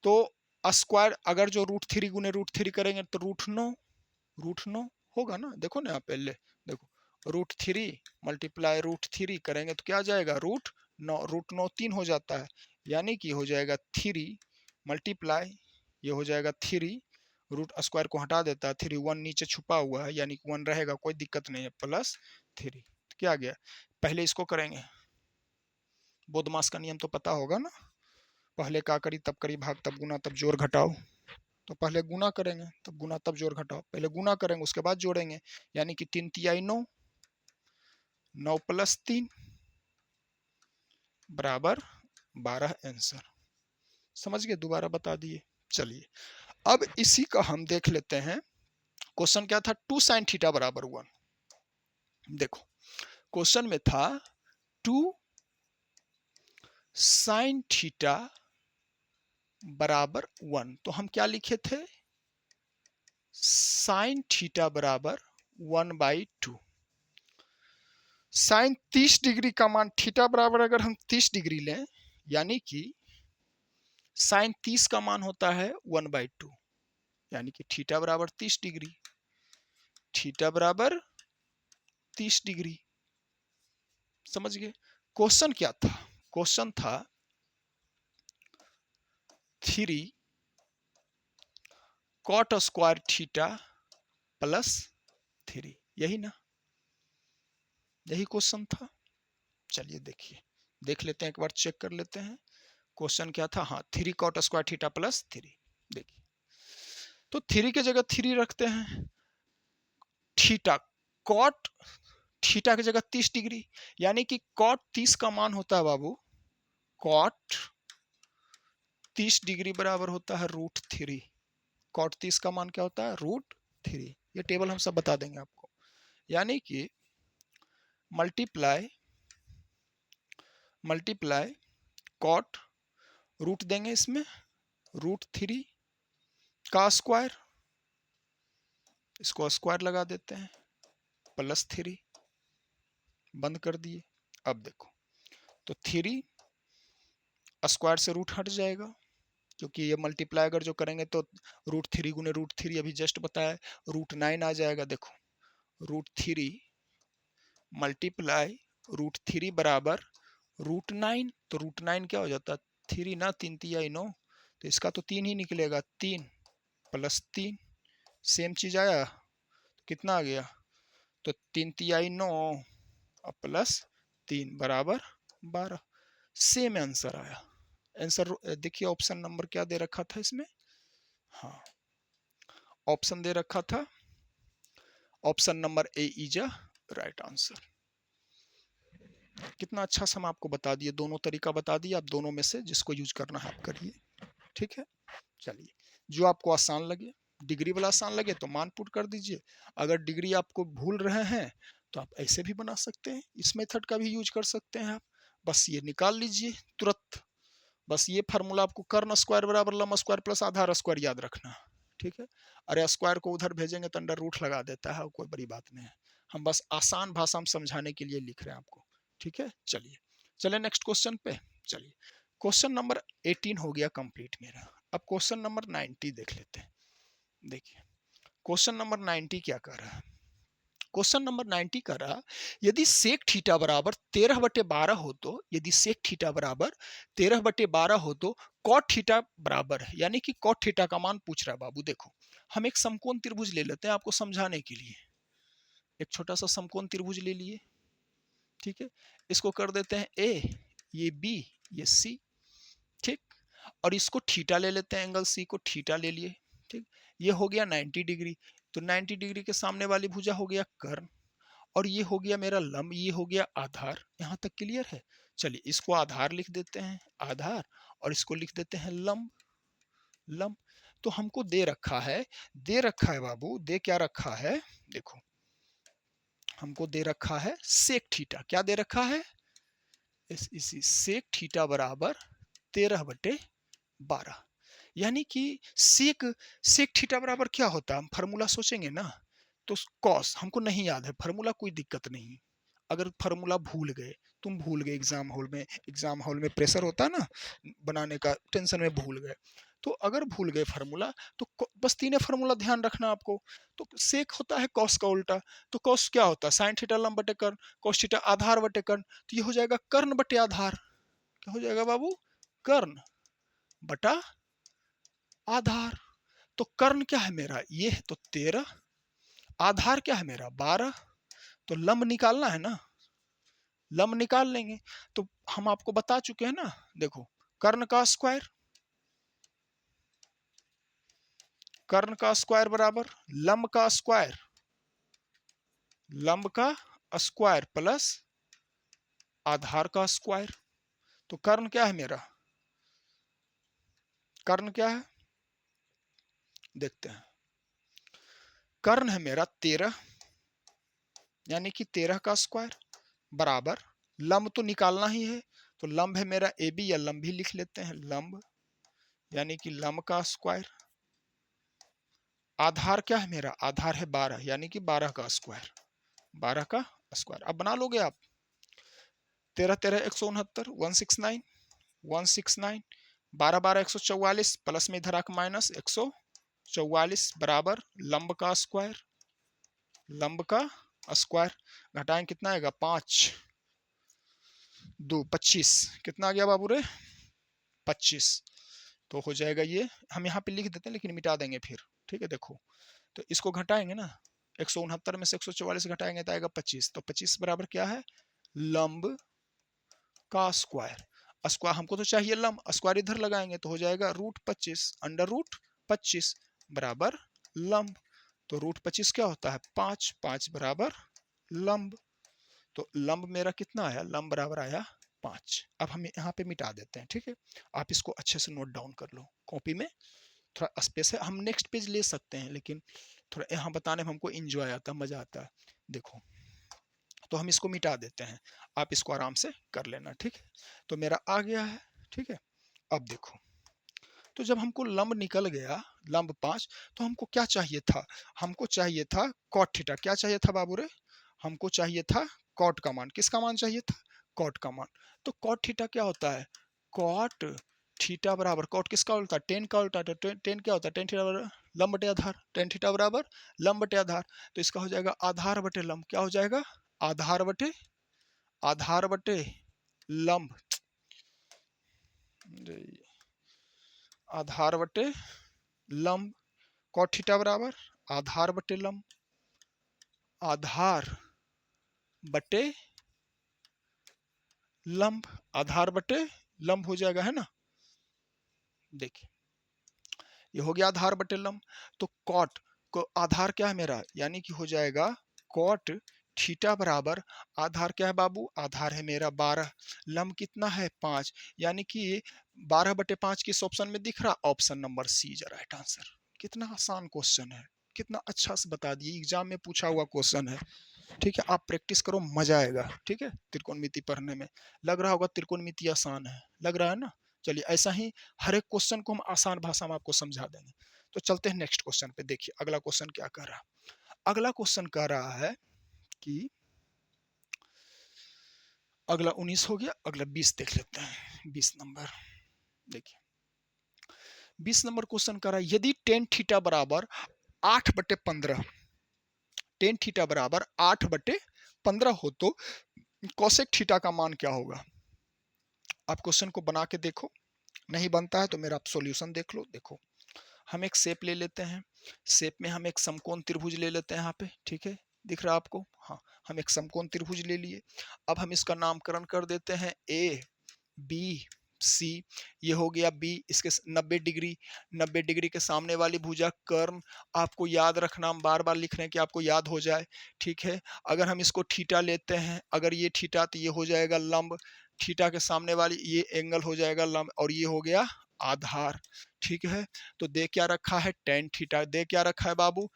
तो स्क्वायर अगर जो √3 गुने √3 करेंगे तो √9 होगा ना, देखो ना यहाँ पे ले, देखो √3 मल्टीप्लाई √3 करेंगे तो क्या आ जाएगा √9, √9 3 हो जाता है, यानी कि हो जाएगा 3 मल्टीप्लाई, ये हो जाएगा 3, रूट स्क्वायर को हटा देता है 3, 1 नीचे छुपा हुआ है यानी कि 1 रहेगा, कोई दिक्कत नहीं है, प्लस 3, क्या आ गया। पहले इसको करेंगे, बोधमास का नियम तो पता होगा ना, पहले क्या करी तब करी भाग तब गुना तब जोड़ घटाओ, तो पहले गुना करेंगे तब गुना तब जोड़ घटाओ, पहले गुना करेंगे उसके बाद जोड़ेंगे, यानी कि 3 तिहाई 9, 9 प्लस 3 बराबर 12 आंसर, समझ गए, दोबारा बता दिए। चलिए अब इसी का हम देख लेते हैं, क्वेश्चन क्या था 2 sin थीटा बराबर 1, देखो क्वेश्चन में था 2 sin थीटा बराबर 1, तो हम क्या लिखे थे sin थीटा बराबर 1/2, साइन 30 डिग्री का मान थीटा बराबर अगर हम 30 डिग्री लें, यानी कि साइन 30 का मान होता है 1/2, यानी कि थीटा बराबर 30 डिग्री, थीटा बराबर 30 डिग्री, समझ गए। क्वेश्चन क्या था, क्वेश्चन था 3 cot स्क्वायर थीटा प्लस 3, यही ना, यही क्वेश्चन था। चलिए देखिए, देख लेते हैं एक बार, चेक कर लेते हैं क्वेश्चन क्या था। हाँ 3 cot स्क्वायर थीटा प्लस 3, देखिए तो 3 की जगह 3 रखते हैं, थीटा कॉट थीटा की जगह 30 डिग्री, यानी कि कॉट 30 का मान होता है बाबू, कॉट 30 डिग्री बराबर होता है √3, कॉट 30 का मान क्या होता है √3, ये टेबल हम सब बता देंगे आपको, यानी कि मल्टीप्लाई मल्टीप्लाई कॉट, रूट देंगे इसमें √3 का स्क्वायर, इसको स्क्वायर लगा देते हैं, प्लस 3, बंद कर दिए। अब देखो तो 3 स्क्वायर से रूट हट जाएगा, क्योंकि ये मल्टीप्लाई अगर जो करेंगे तो √3 गुने √3 अभी जस्ट बताया, √9 आ जाएगा, देखो √3 मल्टीप्लाई √3 बराबर √9, तो √9 क्या हो जाता है 3 ना, 3 तिहाई 9, तो इसका तो 3 ही निकलेगा, 3 प्लस 3 सेम चीज आया, तो कितना आ गया, तो 3 तिहाई 9 और प्लस 3 बराबर 12, सेम आंसर आया। आंसर देखिए ऑप्शन नंबर क्या दे रखा था इसमें, हाँ ऑप्शन दे रखा था, option number A is a right answer. कितना अच्छा सा हम आपको बता दिए, दोनों तरीका बता दिए, आप दोनों में से जिसको यूज करना है आप करिए, ठीक है। चलिए जो आपको आसान लगे, डिग्री वाला आसान लगे तो मान पुट कर दीजिए, अगर डिग्री आपको भूल रहे हैं तो आप ऐसे भी बना सकते हैं, इस मेथड का भी यूज कर सकते हैं आप, बस ये निकाल लीजिए तुरंत, बस ये फार्मूला आपको कर्ण स्क्वायर बराबर लंब स्क्वायर प्लस आधार स्क्वायर याद रखना, ठीक है। अरे स्क्वायर को उधर भेजेंगे तो अंडर रूट लगा देता है, कोई बड़ी बात नहीं है, हम बस आसान भाषा में समझाने के लिए लिख रहे हैं आपको, ठीक है। चलिए चलिए नेक्स्ट क्वेश्चन पे, चलिए क्वेश्चन नंबर 18 हो गया कंप्लीट मेरा, अब क्वेश्चन नंबर 90 देख लेते हैं। देखिए क्वेश्चन नंबर 90 क्या कर रहा है, क्वेश्चन नंबर 90 का रहा, यदि सेक थीटा बराबर 13/12 हो तो, यदि सेक थीटा बराबर 13/12 हो तो कॉट थीटा बराबर है, यानी कि कॉट थीटा का मान पूछ रहा है बाबू। देखो हम एक समकोण त्रिभुज ले लेते हैं आपको समझाने के लिए। एक छोटा सा समकोण त्रिभुज ले लिए, ठीक है, इसको कर देते हैं ए, ये बी, ये सी, ठीक, और इसको थीटा ले लेते हैं, एंगल सी को थीटा ले लिए, ठीक, ये हो गया 90 डिग्री। तो 90 डिग्री के सामने वाली भुजा हो गया कर्ण, और ये हो गया मेरा लंब, ये हो गया आधार। यहां तक क्लियर है? चलिए इसको आधार लिख देते हैं, आधार, और इसको लिख देते हैं लंब, लंब। तो हमको दे रखा है, दे रखा है बाबू, दे क्या रखा है, देखो हमको दे रखा है सेक थीटा। क्या दे रखा है? इसी सेक थीटा बराबर 13/12, यानी कि सेक सेक थीटा बराबर क्या होता है, हम फार्मूला सोचेंगे ना, तो कॉस हमको नहीं याद है फार्मूला, कोई दिक्कत नहीं। अगर फार्मूला भूल गए, तुम भूल गए एग्जाम हॉल में प्रेशर होता है ना बनाने का, टेंशन में भूल गए, तो अगर भूल गए फार्मूला तो बस तीन फार्मूला ध्यान रखना आपको। तो सेक होता है कॉस का उल्टा, तो कॉस क्या होता है, साइन थीटा लंब बटे कर्ण, कॉस थीटा आधार बटे कर्ण, तो ये हो जाएगा कर्ण बटे आधार। क्या हो जाएगा बाबू? कर्ण बटा आधार। तो कर्ण क्या है मेरा, ये है तो 13, आधार क्या है मेरा 12, तो लंब निकालना है ना, लंब निकाल लेंगे। तो हम आपको बता चुके हैं ना, देखो कर्ण का स्क्वायर, कर्ण का स्क्वायर बराबर लंब का स्क्वायर, लंब का स्क्वायर प्लस आधार का स्क्वायर। तो कर्ण क्या है मेरा, कर्ण क्या है देखते हैं, कर्ण है मेरा 13, यानी कि 13 का स्क्वायर बराबर, लंब तो निकालना ही है, तो लंब है मेरा ए बी, या लंब भी लिख लेते हैं लंब, यानी कि लंब का स्क्वायर, आधार क्या है मेरा, आधार है 12, यानी कि 12 का स्क्वायर, 12 का स्क्वायर। अब बना लोगे आप, 13 13 169, 169, 169, 12 12 144, प्लस में इधर आकर माइनस 144 बराबर लंब का स्क्वायर, लंब का स्क्वायर, घटाएं कितना आएगा 5 2 25, कितना आ गया बाबू रे 25। तो हो जाएगा ये, हम यहाँ पे लिख देते हैं लेकिन मिटा देंगे फिर, ठीक है। देखो तो इसको घटाएंगे ना, 169 में से 144 घटाएंगे तो आएगा 25, तो 25 बराबर क्या है, लंब का स्क्वायर। स्क्वायर हमको तो चाहिए लंब, स्क्वायर इधर लगाएंगे तो हो जाएगा √25, अंडर रूट 25 बराबर लंब। तो √25 क्या होता है 5, 5 बराबर लंब। तो लंब मेरा कितना आया, लंब बराबर आया 5। अब हम यहाँ पे मिटा देते हैं, ठीक है। आप इसको अच्छे से नोट डाउन कर लो कॉपी में, थोड़ा स्पेस है, हम नेक्स्ट पेज ले सकते हैं, लेकिन थोड़ा यहाँ बताने में हमको इंजॉय आता है, मजा आता है। देखो तो हम इसको मिटा देते हैं, आप इसको आराम से कर लेना, ठीक है। तो मेरा आ गया है, ठीक है। अब देखो, तो जब हमको लंब निकल गया, लंब 5, तो हमको क्या चाहिए था, हमको चाहिए था कॉट थीटा। क्या चाहिए था बाबू रे, हमको चाहिए था कॉट का मान। किसका मान चाहिए था, कॉट का मान। तो कॉट थीटा क्या होता है, कॉट थीटा बराबर, कॉट किसका उल्टा, टेन का उल्टा, तो टेन क्या होता है, टेन थीटा बराबर लंब बटे आधार, टेन थीटा बराबर लंब बटे आधार। तो इसका हो जाएगा आधार बटे लंब, क्या हो जाएगा आधार बटे लंब, आधार बटे लंब, कॉट थीटा बराबर आधार बटे लंब, आधार बटे लंब, आधार बटे लंब हो जाएगा, है ना। देखिए ये हो गया आधार बटे लंब। तो कॉट को आधार क्या है मेरा, यानी कि हो जाएगा कॉट थीटा बराबर, आधार क्या है बाबू, आधार है मेरा 12, लंब कितना है 5, यानी कि 12/5 किस ऑप्शन में दिख रहा, option number C is right answer. कितना आसान क्वेश्चन है, कितना अच्छा से बता दिए, एग्जाम में पूछा हुआ क्वेश्चन है, ठीक है। आप प्रैक्टिस करो, मजा आएगा, ठीक है। त्रिकोणमिति पढ़ने में लग रहा होगा त्रिकोणमिति आसान है, लग रहा है ना। चलिए ऐसा ही हर एक क्वेश्चन को हम आसान भाषा में आपको समझा देंगे। तो चलते हैं नेक्स्ट क्वेश्चन पे। देखिए अगला क्वेश्चन क्या कर रहा है, अगला क्वेश्चन कह रहा है कि अगला 19 हो गया, अगला 20 देख लेते हैं। 20 नंबर देखिए, 20 नंबर क्वेश्चन कह रहा है यदि टेन थीटा बराबर 8/15, टेन थीटा बराबर 8/15 हो तो कोसेक थीटा का मान क्या होगा? आप क्वेश्चन को बना के देखो, नहीं बनता है तो मेरा आप सॉल्यूशन देख लो। देखो, हम एक शेप ले लेते हैं, शेप में हम एक समकोण त्रिभुज ले लेते हैं यहाँ पे, ठीक है, दिख रहा है आपको? हाँ, हम एक समकोण त्रिभुज ले लिए। अब हम इसका नामकरण कर देते हैं ए बी सी। ये हो गया बी, इसके 90 डिग्री, 90 डिग्री के सामने वाली भुजा कर्ण। आपको याद रखना, हम बार बार लिख रहे हैं कि आपको याद हो जाए, ठीक है। अगर हम इसको थीटा लेते हैं, अगर ये थीटा तो ये हो जाएगा लंब, थीटा के सामने वाली ये एंगल हो जाएगा लंब, और ये हो गया आधार, ठीक है। तो दे क्या रखा है? Tan theta. दे क्या रखा है बाबू?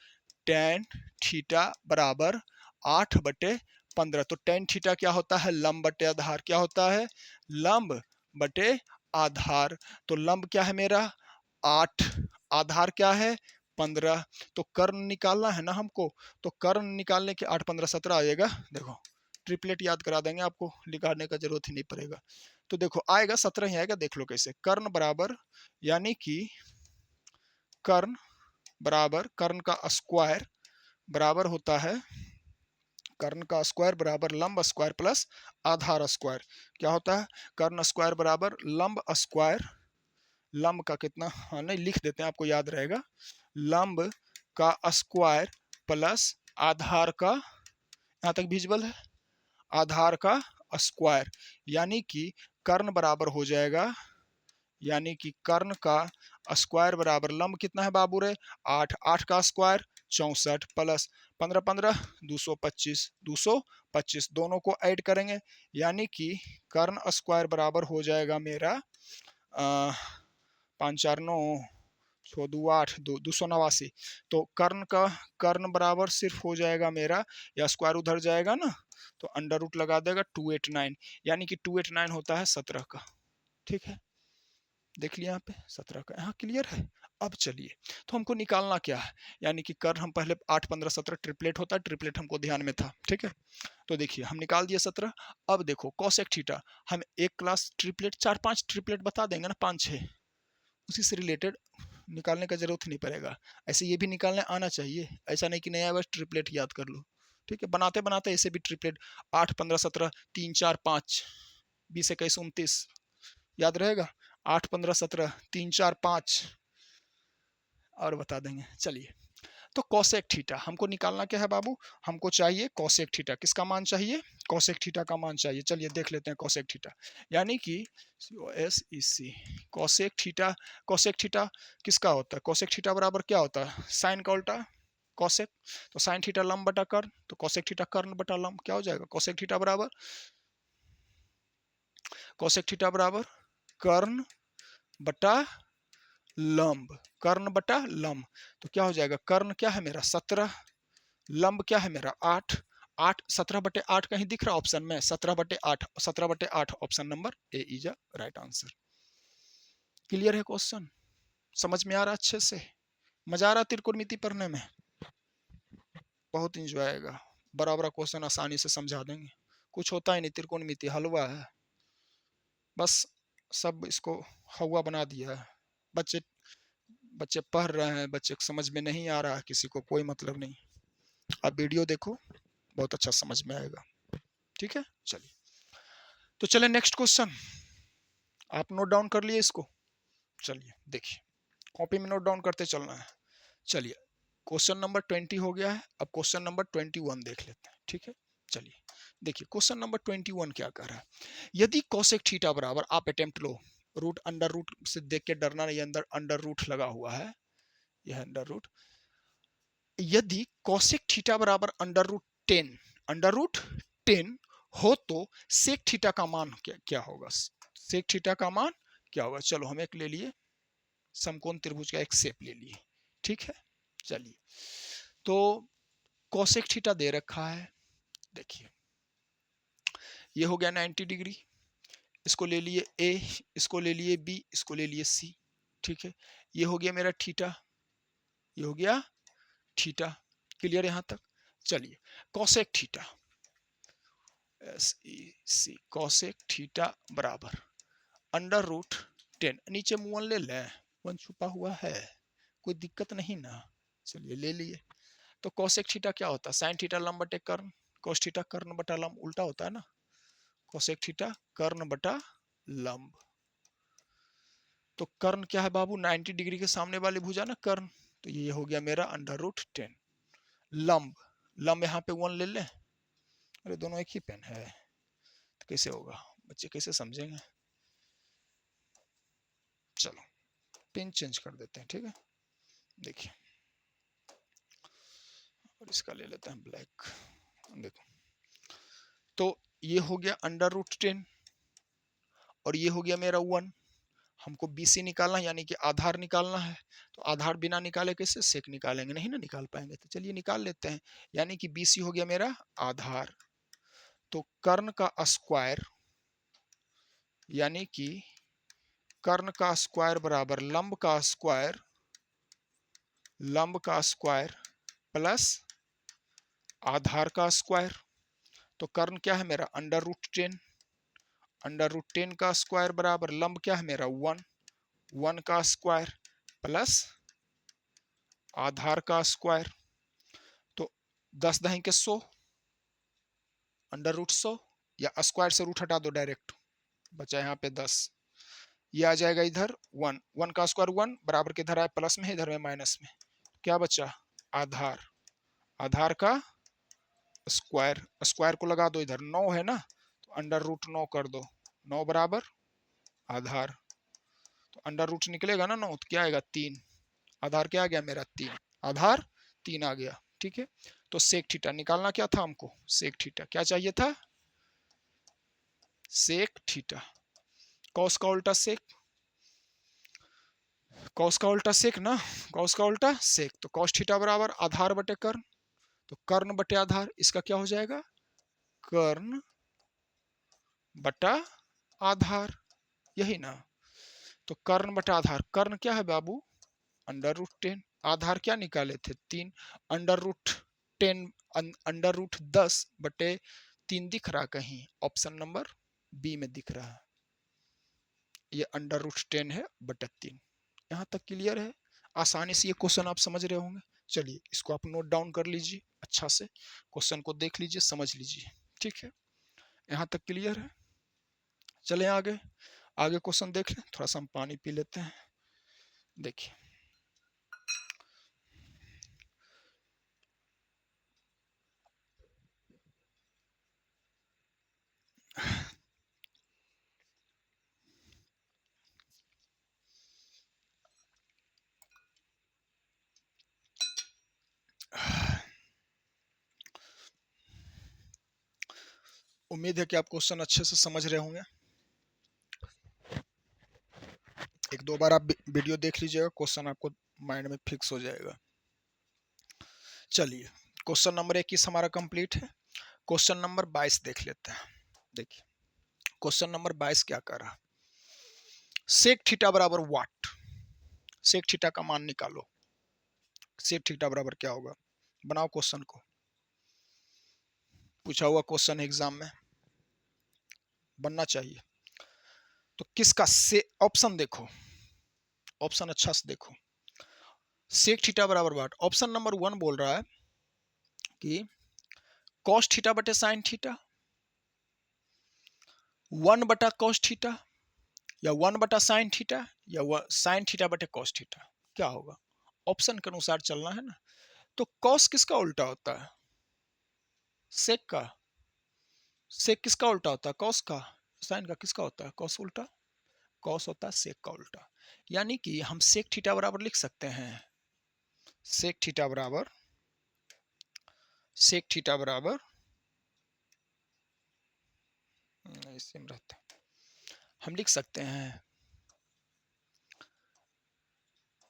टेन थीटा बराबर 8/15। तो टेन थीटा क्या होता है? लंब बटे आधार। क्या होता है? लंब बटे आधार। तो लंब क्या है मेरा? 8, आधार क्या है? 15। तो कर्ण निकालना है ना हमको, तो कर्ण निकालने के 8 15 17 आ जाएगा। देखो, ट्रिपलेट याद करा देंगे आपको, निकालने का जरूरत ही नहीं पड़ेगा। तो देखो आएगा 17 ही आएगा। देख लो कैसे, कर्ण बराबर, यानी कि कर्ण बराबर, कर्ण का स्क्वायर बराबर होता है, कर्ण का स्क्वायर बराबर लंब स्क्वायर प्लस आधार स्क्वायर। क्या होता है? कर्ण स्क्वायर बराबर लंब स्क्वायर, लंब का कितना, हाँ नहीं लिख देते हैं, आपको याद रहेगा, लंब का स्क्वायर प्लस आधार का, यहाँ तक विजिबल है, आधार का स्क्वायर। यानी कि कर्ण बराबर हो जाएगा, यानी कि कर्ण का स्क्वायर बराबर लंब कितना है बाबू रे? 8, 8 का स्क्वायर 64 प्लस 15 15 225, 225 दोनों को ऐड करेंगे, यानी कि कर्ण स्क्वायर बराबर हो जाएगा मेरा 5 4 9 6 2 8 289। तो कर्ण का, कर्ण बराबर सिर्फ हो जाएगा मेरा, या स्क्वायर उधर जाएगा ना तो अंडर रूट लगा देगा 289, यानी कि 289 होता है 17 का, ठीक है। देख लिया यहाँ पे 17 का, यहाँ क्लियर है। अब चलिए, तो हमको निकालना क्या है, यानी कि कर्ण हम पहले 8 15 17 ट्रिपलेट होता है, ट्रिपलेट हमको ध्यान में था, ठीक है। तो देखिए हम निकाल दिए 17। अब देखो कोसेक थीटा, हम एक क्लास ट्रिपलेट 4 5 ट्रिपलेट बता देंगे ना, 5 6, उसी से रिलेटेड निकालने का जरूरत नहीं पड़ेगा। ऐसे ये भी निकालने आना चाहिए, ऐसा नहीं कि नया बस ट्रिपलेट याद कर लो, ठीक है। बनाते बनाते ऐसे भी ट्रिपलेट 8 15 17 3 4 5 20 21 29 याद रहेगा। 8 15 17 3 4 5 और बता देंगे। चलिए, तो कोसेक थीटा हमको निकालना क्या है बाबू? हमको चाहिए कोसेक थीटा। किसका मान चाहिए? कोसेक थीटा का मान चाहिए। चलिए देख लेते हैं कोसेक थीटा, यानी कि COSEC cosec theta. Cosec theta किसका होता है? कोसेक थीटा बराबर क्या होता है? साइन का उल्टा कोसेक। तो साइन थीटा लंब बटा कर्ण, तो कोसेक थीटा कर्ण बटा लंब। क्या हो जाएगा? कोसेक थीटा बराबर, कोसेक थीटा बराबर कर्ण बटा लंब, कर्ण बटा लंब। तो क्या हो जाएगा? कर्ण क्या है मेरा? 17, लंब क्या है मेरा? 8, 8 17/8 कहीं दिख रहा ऑप्शन में? 17/8, 17/8 option number A is a right answer. Clear है क्वेश्चन? समझ में आ रहा अच्छे से? मजा आ रहा त्रिकोणमिति पढ़ने में? बहुत इंजॉय आएगा, बराबर क्वेश्चन आसानी से समझा देंगे। कुछ होता ही नहीं, त्रिकोणमिति हलवा है, बस सब इसको हवा बना दिया है। बच्चे बच्चे पढ़ रहे हैं, बच्चे को समझ में नहीं आ रहा है, किसी को कोई मतलब नहीं। आप वीडियो देखो, बहुत अच्छा समझ में आएगा, ठीक है। चलिए, तो चले नेक्स्ट क्वेश्चन। आप नोट डाउन कर लिए इसको? चलिए देखिए, कॉपी में नोट डाउन करते चलना है। चलिए, क्वेश्चन नंबर 20 हो गया है, अब क्वेश्चन नंबर 21 देख लेते हैं, ठीक है। चलिए देखिए, क्वेश्चन नंबर 21 क्या कर रहा है? यदि कोसेक थीटा बराबर, आप अटेम्प्ट लो, रूट अंडर रूट से देख के डरना नहीं, अंदर अंडर रूट लगा हुआ है, यह अंडर रूट। यदि कोसेक थीटा बराबर अंडर रूट 10, अंडर रूट 10 हो तो सेक थीटा का मान क्या होगा? सेक थीटा का मान क्या होगा? चलो हम एक ले लिए, समकोण त्रिभुज का एक शेप ले लिए, ठीक है। चलिए, तो कोसेक थीटा दे रखा है, देखिए ये हो गया 90 डिग्री, इसको ले लिए ए, इसको ले लिए बी, इसको ले लिए सी, ठीक है। ये हो गया मेरा थीटा, ये हो गया थीटा। क्लियर यहां तक? चलिए, cosec theta, SEC cosec theta बराबर अंडर रूट 10, नीचे मुंह ले लें, वन छुपा हुआ है, कोई दिक्कत नहीं ना। चलिए ले लिए, तो कोसेक थीटा क्या होता है? साइन थीटा लंब बटे कर्ण, कोस थीटा कर्ण बटा लंब, उल्टा होता है ना, कोसेक थीटा कर्ण बटा लंब। तो कर्ण क्या है बाबू? 90 डिग्री के सामने वाली भुजा ना कर्ण, तो ये हो गया मेरा √10। लंब, लंब यहाँ पे 1 ले लें, अरे दोनों एक ही पेन है, तो कैसे होगा बच्चे, कैसे समझेंगे? चलो पेन चेंज कर देते हैं, ठीक है। देखिए, और इसका ले लेते हैं ब्लैक। देखो, तो ये हो गया √10 और ये हो गया मेरा 1। हमको BC निकालना है, यानी कि आधार निकालना है। तो आधार बिना निकाले कैसे सेक निकालेंगे? नहीं ना निकाल पाएंगे, तो चलिए निकाल लेते हैं। यानी कि BC हो गया मेरा आधार। तो कर्ण का स्क्वायर, यानी कि कर्ण का स्क्वायर बराबर लंब का स्क्वायर, लंब का स्क्वायर प्लस आधार का स्क्वायर। तो कर्ण क्या है मेरा? √10, √10 का स्क्वायर बराबर लंब क्या है मेरा? 1, 1 का स्क्वायर प्लस आधार का स्क्वायर। तो 10 दही के 100, √100, या स्क्वायर से रूट हटा दो डायरेक्ट, बचा यहाँ पे 10। ये आ जाएगा इधर 1, 1 का स्क्वायर 1 बराबर के इधर आए प्लस में, इधर में माइनस में, क्या बचा? आधार, आधार का स्क्वायर, स्क्वायर को लगा दो इधर, 9 है ना, तो √9 कर दो, 9 बराबर आधार। तो अंडर रूट निकलेगा ना 9, तो क्या आएगा? 3। आधार क्या आ गया मेरा? 3, आधार 3 आ गया, ठीक है। तो सेक थीटा निकालना क्या था हमको? सेक थीटा क्या चाहिए था? Sec theta. कॉस का उल्टा सेक, कॉस का उल्टा सेक ना, कॉस का उल्टा सेक। तो कॉस थीटा बराबर आधार बटे कर्ण, तो कर्ण बटे आधार, इसका क्या हो जाएगा? कर्ण बटा आधार, यही ना। तो कर्ण बटा आधार, कर्ण क्या है बाबू? √10, आधार क्या निकाले थे? 3, √10, √10 बटे 3 दिख रहा कहीं? ऑप्शन नंबर बी में दिख रहा है, ये √10 है बटे 3। यहाँ तक क्लियर है? आसानी से ये क्वेश्चन आप समझ रहे होंगे। चलिए इसको आप नोट डाउन कर लीजिए, अच्छा से क्वेश्चन को देख लीजिए, समझ लीजिए, ठीक है। यहाँ तक क्लियर है? चले आगे, आगे क्वेश्चन देख लें। थोड़ा सा हम पानी पी लेते हैं। देखिए, उम्मीद है कि आप क्वेश्चन अच्छे से समझ रहे होंगे। एक दो बार आप वीडियो देख लीजिएगा, क्वेश्चन आपको माइंड में फिक्स हो जाएगा। चलिए, क्वेश्चन नंबर 21 हमारा कंप्लीट है। क्वेश्चन नंबर 22 देख लेते हैं। देखिए, क्वेश्चन नंबर 22 क्या कर रहा? सेक थीटा बराबर वाट, सेक थीटा का मान निकालो। सेक थीटा बराबर क्या होगा? बनाओ क्वेश्चन को, पूछा हुआ क्वेश्चन एग्जाम में बनना चाहिए। तो किसका से, ऑप्शन देखो, ऑप्शन अच्छा से देखो। सेक थीटा बराबर वाट, ऑप्शन नंबर 1 बोल रहा है कि कॉस थीटा बटे साइन थीटा, 1 बटा कॉस थीटा, या 1 बटा साइन थीटा, या साइन थीटा बटे कॉस थीटा। क्या होगा? ऑप्शन के अनुसार चलना है ना। तो कॉस किसका उल्टा होता है? सेक का। सेक किसका उल्टा होता है? कॉस का। साइन का किसका होता है? कॉस उल्टा। कॉस होता है सेक का उल्टा। यानी कि हम सेक थीटा बराबर लिख सकते हैं, सेक थीटा बराबर, सेक थीटा बराबर, इसी में रहता है, हम लिख सकते हैं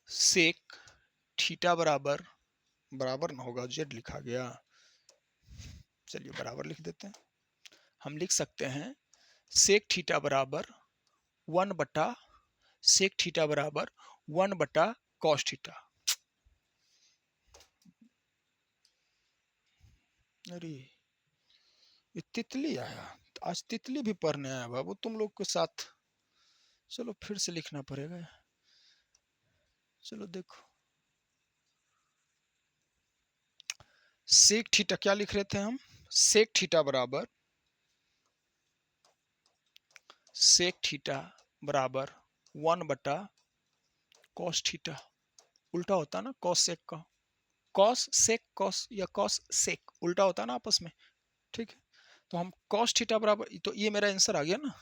सेक थीटा बराबर, बराबर ना होगा, जेड लिखा गया, चलिए बराबर लिख देते हैं। हम लिख सकते हैं सेक थीटा बराबर 1 बटा, सेक थीटा बराबर 1 बटा कॉस थीटा। अरे ये तितली आया, आज तितली भी पढ़ने आया बाबू तुम लोग के साथ। चलो फिर से लिखना पड़ेगा। चलो देखो, सेक थीटा क्या लिख रहे थे हम? सेक थीटा बराबर 1/cos थीटा। उल्टा होता ना कॉस सेक का, कॉस सेक कॉस या कॉस सेक उल्टा होता ना आपस में, ठीक है। तो हम कॉस थीटा बराबर, तो ये मेरा आंसर आ गया ना,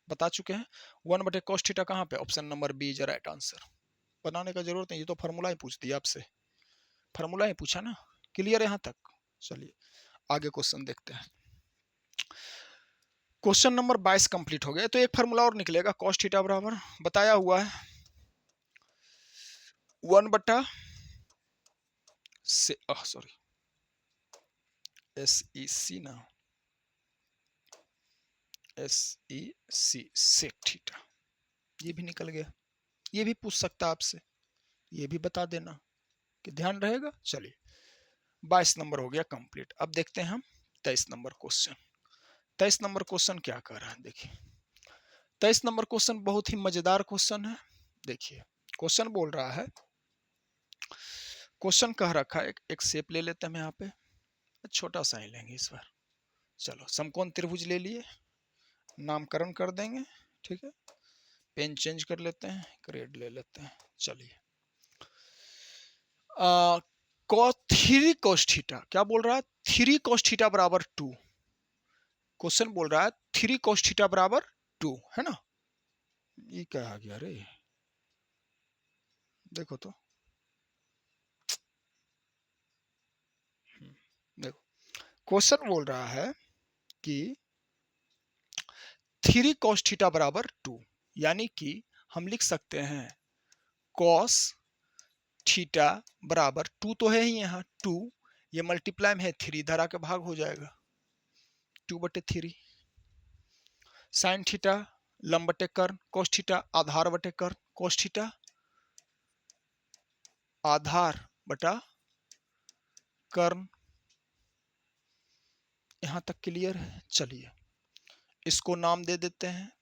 बता चुके हैं 1/cos थीटा कहाँ पे, option number B is right answer. बनाने का जरूरत नहीं, ये तो फार्मूला ही पूछ दिया आपसे, फार्मूला ही पूछा ना। क्लियर यहाँ तक? चलिए आगे क्वेश्चन देखते हैं। क्वेश्चन नंबर 22 कंप्लीट हो गया। तो एक फार्मूला और निकलेगा, cos थीटा बराबर बताया हुआ है 1 से सॉरी SEC ना, SEC सेक थीटा, ये भी निकल गया। ये भी पूछ सकता है आपसे, ये भी बता देना कि ध्यान रहेगा। चलिए 22 नंबर हो गया कंप्लीट। अब देखते हैं हम 23 नंबर क्वेश्चन। 23 नंबर क्वेश्चन क्या कर रहा है देखिए। 23 नंबर क्वेश्चन बहुत ही मजेदार क्वेश्चन है। देखिए क्वेश्चन बोल रहा है, क्वेश्चन कह रखा है, एक शेप ले लेते हैं हम यहाँ पे, छोटा सा ही लेंगे इस बार। चलो समकोण त्रिभुज ले लिए, नामकरण कर देंगे, ठीक है। पेन चेंज कर लेते हैं, ग्रेड ले लेते हैं। चलिए थ्री cos थीटा क्या बोल रहा है, 3 cos थीटा बराबर 2। क्वेश्चन बोल रहा है 3 cos थीटा बराबर 2, है ना। ये क्या आ गया रे, देखो तो, देखो क्वेश्चन बोल रहा है कि 3 cos थीटा बराबर 2, यानी कि हम लिख सकते हैं cos थीटा बराबर 2 तो है ही यहाँ 2, ये मल्टीप्लाई में है 3, इधर आके भाग हो जाएगा 2/3। साइन थीटा लंब बटे कर्ण, कोस थीटा आधार बटे कर्ण, कोस थीटा आधार बटा कर्ण। यहां तक क्लियर है? चलिए इसको नाम दे देते हैं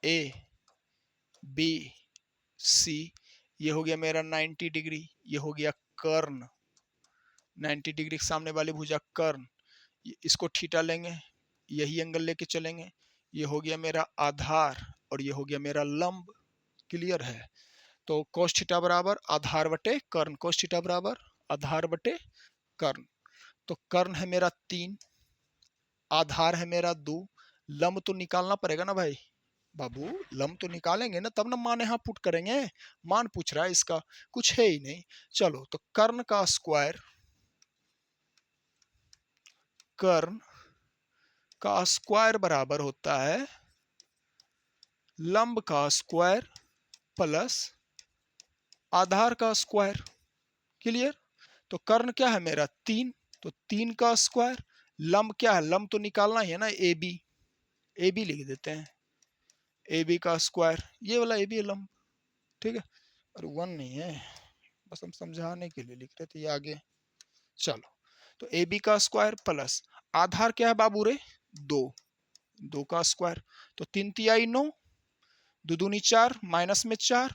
ए बी सी। ये हो गया मेरा 90 डिग्री, ये हो गया कर्ण, 90 डिग्री के सामने वाली भुजा कर्ण। इसको थीटा लेंगे, यही एंगल लेके चलेंगे। ये हो गया मेरा आधार और ये हो गया मेरा लंब। क्लियर है? तो कोस थीटा बराबर आधार बटे कर्ण, कोस थीटा बराबर आधार बटे कर्ण। तो कर्ण है मेरा 3, आधार है मेरा 2, लंब तो निकालना पड़ेगा ना भाई बाबू, लंब तो निकालेंगे ना तब ना मान यहाँ पुट करेंगे। मान पूछ रहा है इसका, कुछ है ही नहीं। चलो तो कर्ण का स्क्वायर, कर्ण का स्क्वायर बराबर होता है लंब का स्क्वायर प्लस आधार का स्क्वायर। क्लियर? तो कर्ण क्या है मेरा 3, तो 3 का स्क्वायर, लंब क्या है, लंब तो निकालना ही है ना, ए बी लिख देते हैं, ए बी का स्क्वायर, ये वाला ए बी है लंब, ठीक है। और 1 नहीं है, बस हम समझाने के लिए लिख रहे थे, ये आगे। चलो तो ए बी का स्क्वायर प्लस आधार क्या है बाबू रे 2, 2 का स्क्वायर, तो 3 तिहाई 9, 2 दूनी 4, माइनस में 4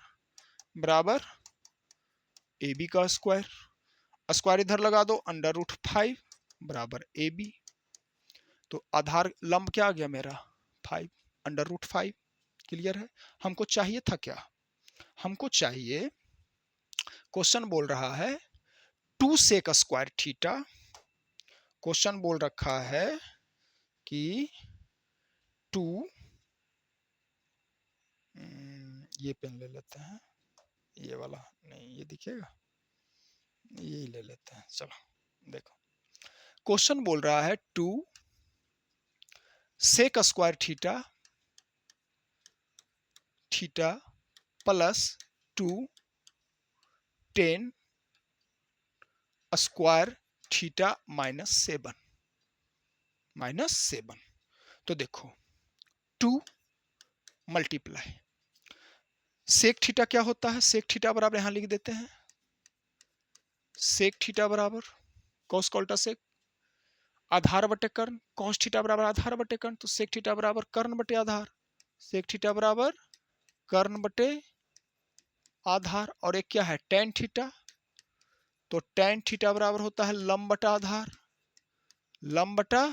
बराबर ए बी का स्क्वायर। स्क्वायर इधर लगा दो, √5 बराबर ए बी। तो आधार लंब क्या आ गया मेरा 5, √5। क्लियर है? हमको चाहिए था क्या, हमको चाहिए, क्वेश्चन बोल रहा है 2 सेक स्क्वायर थीटा। क्वेश्चन बोल रखा है कि 2, ये पेन ले लेते हैं, ये वाला नहीं, ये दिखेगा, ये ले लेते हैं। चलो देखो क्वेश्चन बोल रहा है 2 sec square theta plus 2 10 square theta -7। तो देखो 2 मल्टीप्लाई सेक थीटा क्या होता है, सेक थीटा बराबर यहां लिख देते हैं, सेक थीटा बराबर कॉस का उल्टा सेक, आधार बटे कर्ण, कॉस थीटा बराबर आधार बटे कर्ण, तो सेक थीटा बराबर कर्ण बटे आधार, सेक थीटा बराबर कर्ण बटे आधार। और एक क्या है टेन थीटा, तो tan थीटा बराबर होता है लंब बटा आधार, लंब बटा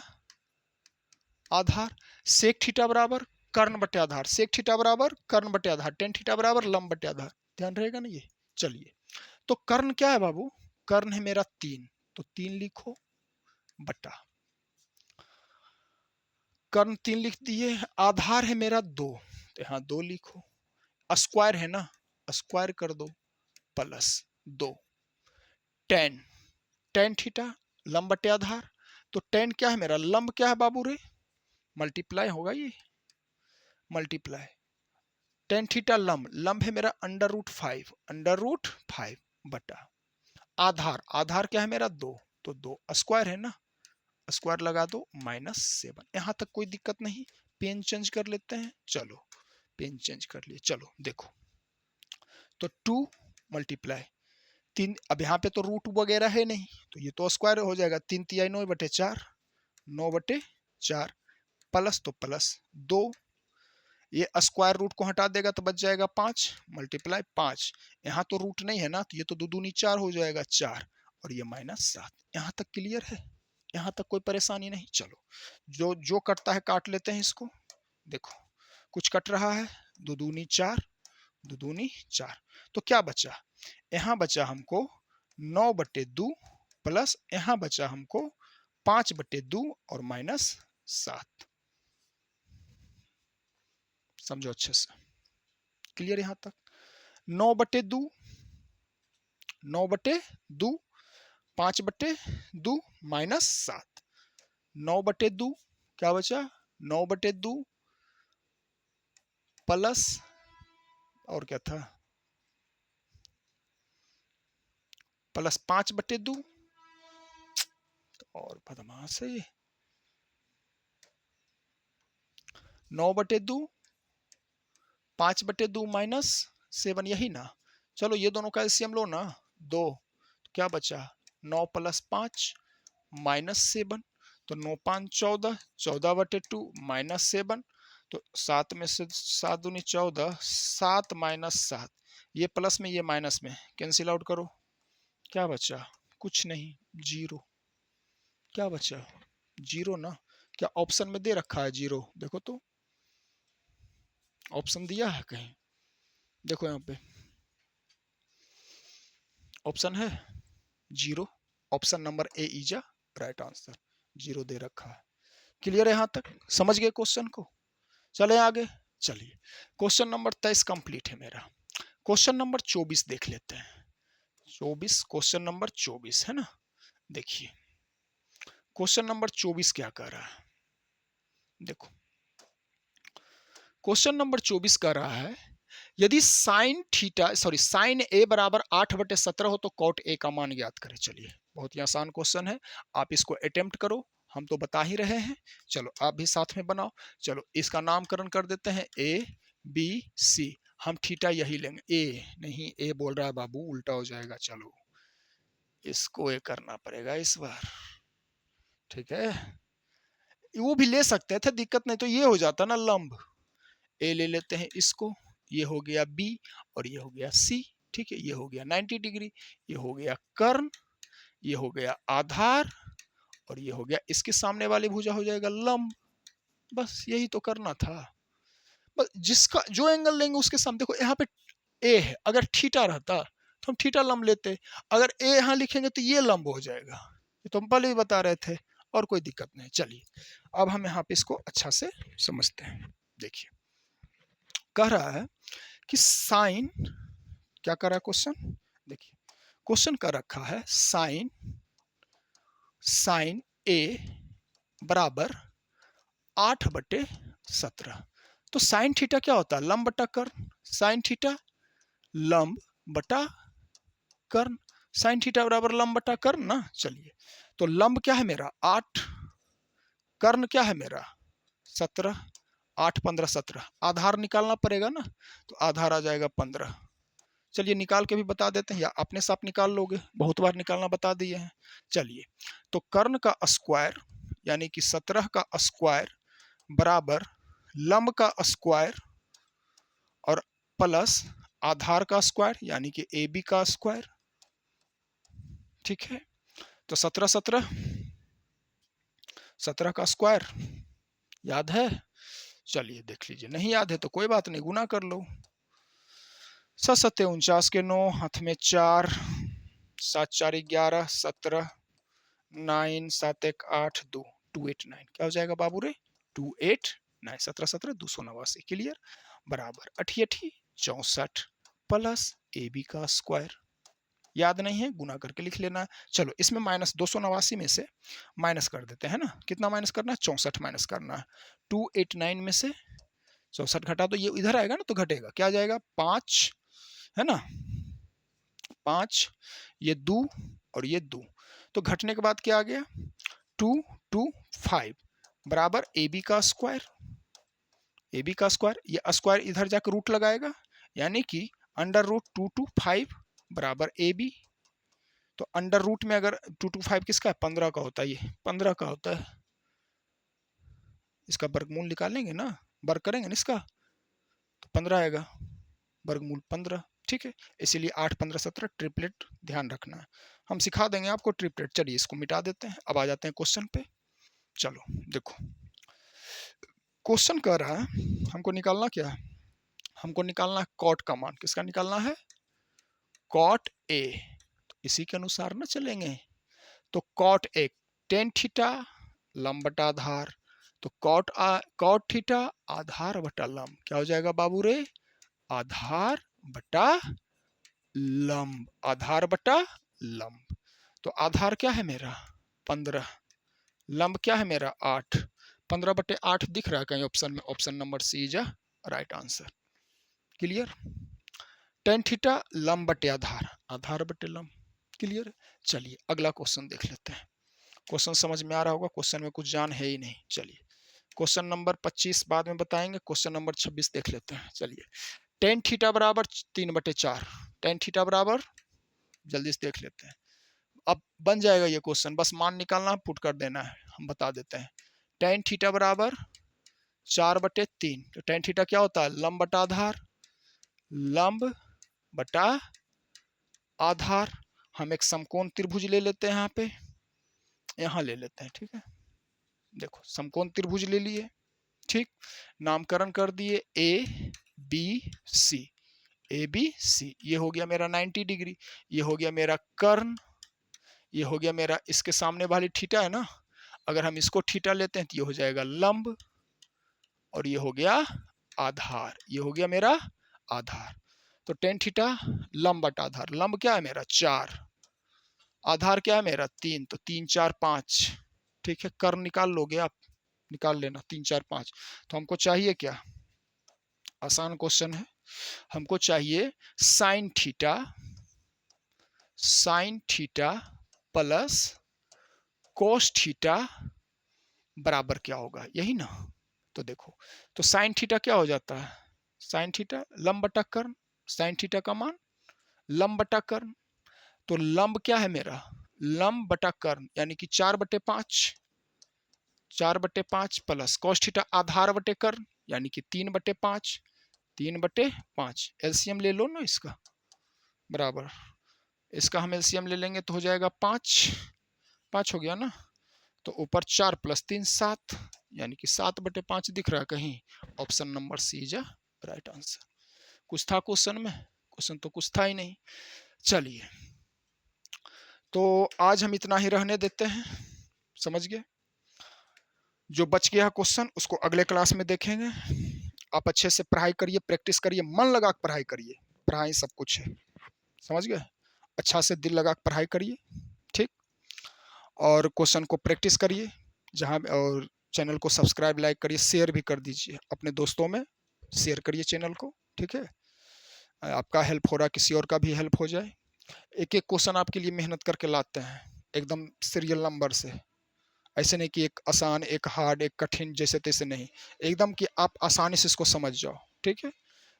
आधार। सेक थीटा बराबर कर्ण बटे आधार, सेक थीटा बराबर कर्ण बटे आधार, tan थीटा बराबर लंब बटे आधार। ध्यान रहेगा ना ये। चलिए, तो कर्ण क्या है बाबू? कर्ण है मेरा 3, तो 3 लिखो बटा, कर्ण 3 लिख दिए। आधार है मेरा 2, तो यहाँ 2 लिखो। स्क्वायर है ना, स्क्वायर कर दो प्लस 2। tan, tan थीटा लंब बटे आधार, तो tan क्या है मेरा? लंब क्या है बाबू रे? मल्टीप्लाई होगा ये, मल्टीप्लाई। tan थीटा लंब, लंब है मेरा √5, √5 बटा आधार, आधार क्या है मेरा? 2, तो 2 स्क्वायर है ना, स्क्वायर लगा दो -7। यहां तक कोई दिक्कत नहीं। पेन चेंज कर लेते हैं, चलो पेन चेंज कर लिए। चलो देखो, तो 2 मल्टीप्लाई 3, अब यहाँ पे तो रूट वगैरह है नहीं, तो ये तो स्क्वायर हो जाएगा। 3 तिहाई 9 बटे 4, 9 बटे 4 प्लस, तो प्लस 2, ये स्क्वायर रूट को हटा देगा तो बच जाएगा 5, मल्टीप्लाई 5। यहाँ तो रूट नहीं है ना, तो ये तो 2 दूनी 4 हो जाएगा 4, और ये -7। यहाँ तक क्लियर है? यहाँ तक कोई परेशानी नहीं। चलो, जो जो कटता है काट लेते हैं इसको। देखो कुछ कट रहा है, 2 दूनी 4, 2 दूनी 4, तो क्या बचा? यहाँ बचा हमको 9/2 प्लस यहाँ बचा हमको 5/2 और -7। समझो अच्छे से, क्लियर यहाँ तक? 9/2, 9/2, 5/2 -7, 9/2 क्या बचा? 9/2 प्लस, और क्या था? प्लस 5/2, और बदमाश है ये। 9/2, 5/2 -7, यही ना? चलो ये दोनों का एलसीएम लो ना, 2, तो क्या बचा? 9 + 5 -7, तो 9 × 5 = 14, 14/2 -7, तो 7 में से 7 दूनी 14, 7 -7, ये प्लस में ये माइनस में कैंसिल आउट करो, क्या बचा? कुछ नहीं, 0। क्या बचा? 0 ना? क्या ऑप्शन में दे रखा है 0? देखो तो, ऑप्शन दिया है कहीं? देखो यहाँ पे ऑप्शन है 0, option number A is a right answer, 0 दे रखा है। क्लियर है यहाँ तक? समझ गए क्वेश्चन को? चले आगे। चलिए, क्वेश्चन नंबर 23 कंप्लीट है मेरा। क्वेश्चन नंबर 24 देख लेते हैं। 24, क्वेश्चन नंबर 24 है ना? देखिए क्वेश्चन नंबर 24 क्या कह रहा है, देखो क्वेश्चन नंबर 24 कह रहा है, यदि साइन ए बराबर 8/17 हो तो कॉट ए का मान ज्ञात करें। चलिए, बहुत ही आसान क्वेश्चन है, आप इसको अटेम्प्ट करो, हम तो बता ही रहे हैं। चलो आप भी साथ में बनाओ। चलो इसका नामकरण कर देते हैं ए बी सी, हम थीटा यही लेंगे। ए नहीं, ए बोल रहा है बाबू, उल्टा हो जाएगा। चलो इसको ए करना पड़ेगा इस बार, ठीक है? वो भी ले सकते थे, दिक्कत नहीं, तो ये हो जाता ना लंब। ए ले लेते हैं इसको, ये हो गया बी और ये हो गया सी, ठीक है? ये हो गया 90 डिग्री, ये हो गया कर्ण, ये हो गया आधार, और ये हो गया इसके सामने वाली भुजा हो जाएगा लंब। बस यही तो करना था। बस जिसका जो एंगल लेंगे उसके सामने। देखो यहाँ पे ए है, अगर थीटा रहता तो हम थीटा लंब लेते, अगर ए यहाँ लिखेंगे तो ये लंब हो जाएगा। ये तो हम पहले ही बता रहे थे, और कोई दिक्कत नहीं। चलिए अब हम यहाँ पे इसको अच्छा से समझते हैं। देखिए कह रहा है कि साइन, क्या कर रहा है क्वेश्चन? देखिए क्वेश्चन का रखा है साइन ए बराबर 8/17, तो साइन थीटा क्या होता है? लंब बटा कर्ण। साइन थीटा लंब बटा कर्ण, साइन थीटा बराबर लंब बटा कर्ण ना। चलिए, तो लंब क्या है मेरा? 8, कर्ण क्या है मेरा? 17, 8 15 17, आधार निकालना पड़ेगा ना, तो आधार आ जाएगा 15। चलिए निकाल के भी बता देते हैं, या अपने से आप निकाल लोगे, बहुत बार निकालना बता दिए हैं। चलिए, तो कर्ण का स्क्वायर यानी कि 17 का स्क्वायर बराबर लंब का स्क्वायर और प्लस आधार का स्क्वायर यानी कि ए बी का स्क्वायर। ठीक है। तो 17 17 17 का स्क्वायर याद है? चलिए देख लीजिए, नहीं याद है तो कोई बात नहीं, गुना कर लो। 7 7 49 के 9, हाथ में 4, 7 4 11, 17, 9 7 1 8 2, 289 क्या हो जाएगा बाबू रे? 289, 17 17 289 क्लियर, बराबर 88 64 प्लस ए बी का स्क्वायर। याद नहीं है, गुना करके लिख लेना है। चलो इसमें माइनस 289 में से माइनस कर देते हैं ना, कितना माइनस करना है? 64 माइनस करना है। 289 में से 64 घटा तो ये इधर आएगा ना, तो घटेगा, क्या आ जाएगा? 5 है ना, 5, ये 2 और ये 2, तो घटने के बाद क्या आ गया? 2 2 5 बराबर ए बी का स्क्वायर। ए बी का स्क्वायर, ये स्क्वायर इधर जाकर रूट लगाएगा, यानी कि अंडर रूट 2 2 5 बराबर ए बी। तो अंडर रूट में अगर 2 2 5 किसका है? 15 का होता है, ये 15 का होता है। इसका वर्गमूल निकालेंगे ना, वर्ग करेंगे ना इसका, तो 15 आएगा, वर्गमूल 15, ठीक है। इसीलिए 8 15 17 ट्रिपलेट ध्यान रखना है, हम सिखा देंगे आपको ट्रिपलेट। चलिए इसको मिटा देते हैं, अब आ जाते हैं क्वेश्चन पे। चलो देखो, क्वेश्चन कह रहा है हमको निकालना क्या है? हमको निकालना है कॉट का मान। किसका निकालना है? Cot A. तो इसी के अनुसार ना चलेंगे। तो कॉट ए टेन थीटा लंब बटा आधार, तो कॉट थीटा आधार बटा लंब, क्या हो जाएगा बाबू रे? आधार बटा लंब, आधार बटा लंब। तो आधार क्या है मेरा? 15, लंब क्या है मेरा? 8, 15 बटे 8 दिख रहा है कहीं ऑप्शन में? Option number C is a right answer, clear. Tan theta लंब बटे आधार, आधार बटे लंब, क्लियर। चलिए अगला क्वेश्चन देख लेते हैं। क्वेश्चन समझ में आ रहा होगा, क्वेश्चन में कुछ जान है ही नहीं। चलिए क्वेश्चन नंबर 25 बाद में बताएंगे, क्वेश्चन नंबर 26 देख लेते हैं। चलिए टेन थीटा बराबर 3 बटे 4, टेन थीटा बराबर, जल्दी से देख लेते हैं। अब बन जाएगा ये क्वेश्चन, बस मान निकालना, पुट कर देना है, हम बता देते हैं। टेन थीटा बराबर 4 बटे 3, तो टेन थीटा क्या होता है? लंब बटा आधार, लंब बटा आधार। हम एक समकोण त्रिभुज ले लेते हैं, यहाँ पे यहाँ ले लेते हैं, ठीक है। देखो समकोण त्रिभुज ले लिए, ठीक, नामकरण कर दिए ए बी सी, ए बी सी, ये हो गया मेरा 90 डिग्री, ये हो गया मेरा कर्ण, ये हो गया मेरा, इसके सामने वाली थीटा है ना, अगर हम इसको थीटा लेते हैं तो ये हो जाएगा लंब, और ये हो गया आधार, ये हो गया मेरा आधार। तो टेन थीटा लंब बटा आधार, लंब क्या है मेरा? 4, आधार क्या है मेरा? 3, तो 3 4 5, ठीक है। कर्ण निकाल लोगे आप, निकाल लेना 3 4 5। तो हमको चाहिए क्या? आसान क्वेश्चन है, हमको चाहिए sine theta, sine theta plus cos theta बराबर क्या होगा, यही ना। तो देखो, तो साइन थीटा क्या हो जाता है? साइन थीटा लंब बटा कर्ण, साइन थीटा का मान लंब बटा कर्ण, तो लंब क्या है मेरा? लंब बटा कर्ण, यानी कि 4 बटे 5, 4 बटे 5 प्लस कोस थीटा आधार बटे कर्ण, यानी कि 3 बटे 5, 3 बटे 5, एलसीएम ले लो ना इसका, बराबर, इसका हम एलसीएम ले लेंगे तो हो जाएगा 5, 5 हो गया ना। तो ऊपर 4 प्लस 3 7, यानी कि 7 बटे 5 दिख रहा है कहीं? Option number C is a right answer. कुछ था क्वेश्चन में? क्वेश्चन तो कुछ था ही नहीं। चलिए तो आज हम इतना ही रहने देते हैं, समझ गए। जो बच गया है क्वेश्चन उसको अगले क्लास में देखेंगे। आप अच्छे से पढ़ाई करिए, प्रैक्टिस करिए, मन लगा कर पढ़ाई करिए, पढ़ाई सब कुछ है, समझ गए। अच्छा से दिल लगा कर पढ़ाई करिए, ठीक, और क्वेश्चन को प्रैक्टिस करिए जहाँ, और चैनल को सब्सक्राइब लाइक करिए, शेयर भी कर दीजिए, अपने दोस्तों में शेयर करिए चैनल को, ठीक है। आपका हेल्प हो रहा, किसी और का भी हेल्प हो जाए। एक एक क्वेश्चन आपके लिए मेहनत करके लाते हैं, एकदम सीरियल नंबर से, ऐसे नहीं कि एक आसान एक हार्ड एक कठिन जैसे तैसे नहीं, एकदम कि आप आसानी से इसको समझ जाओ, ठीक है।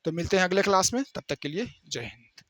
तो मिलते हैं अगले क्लास में, तब तक के लिए जय हिंद।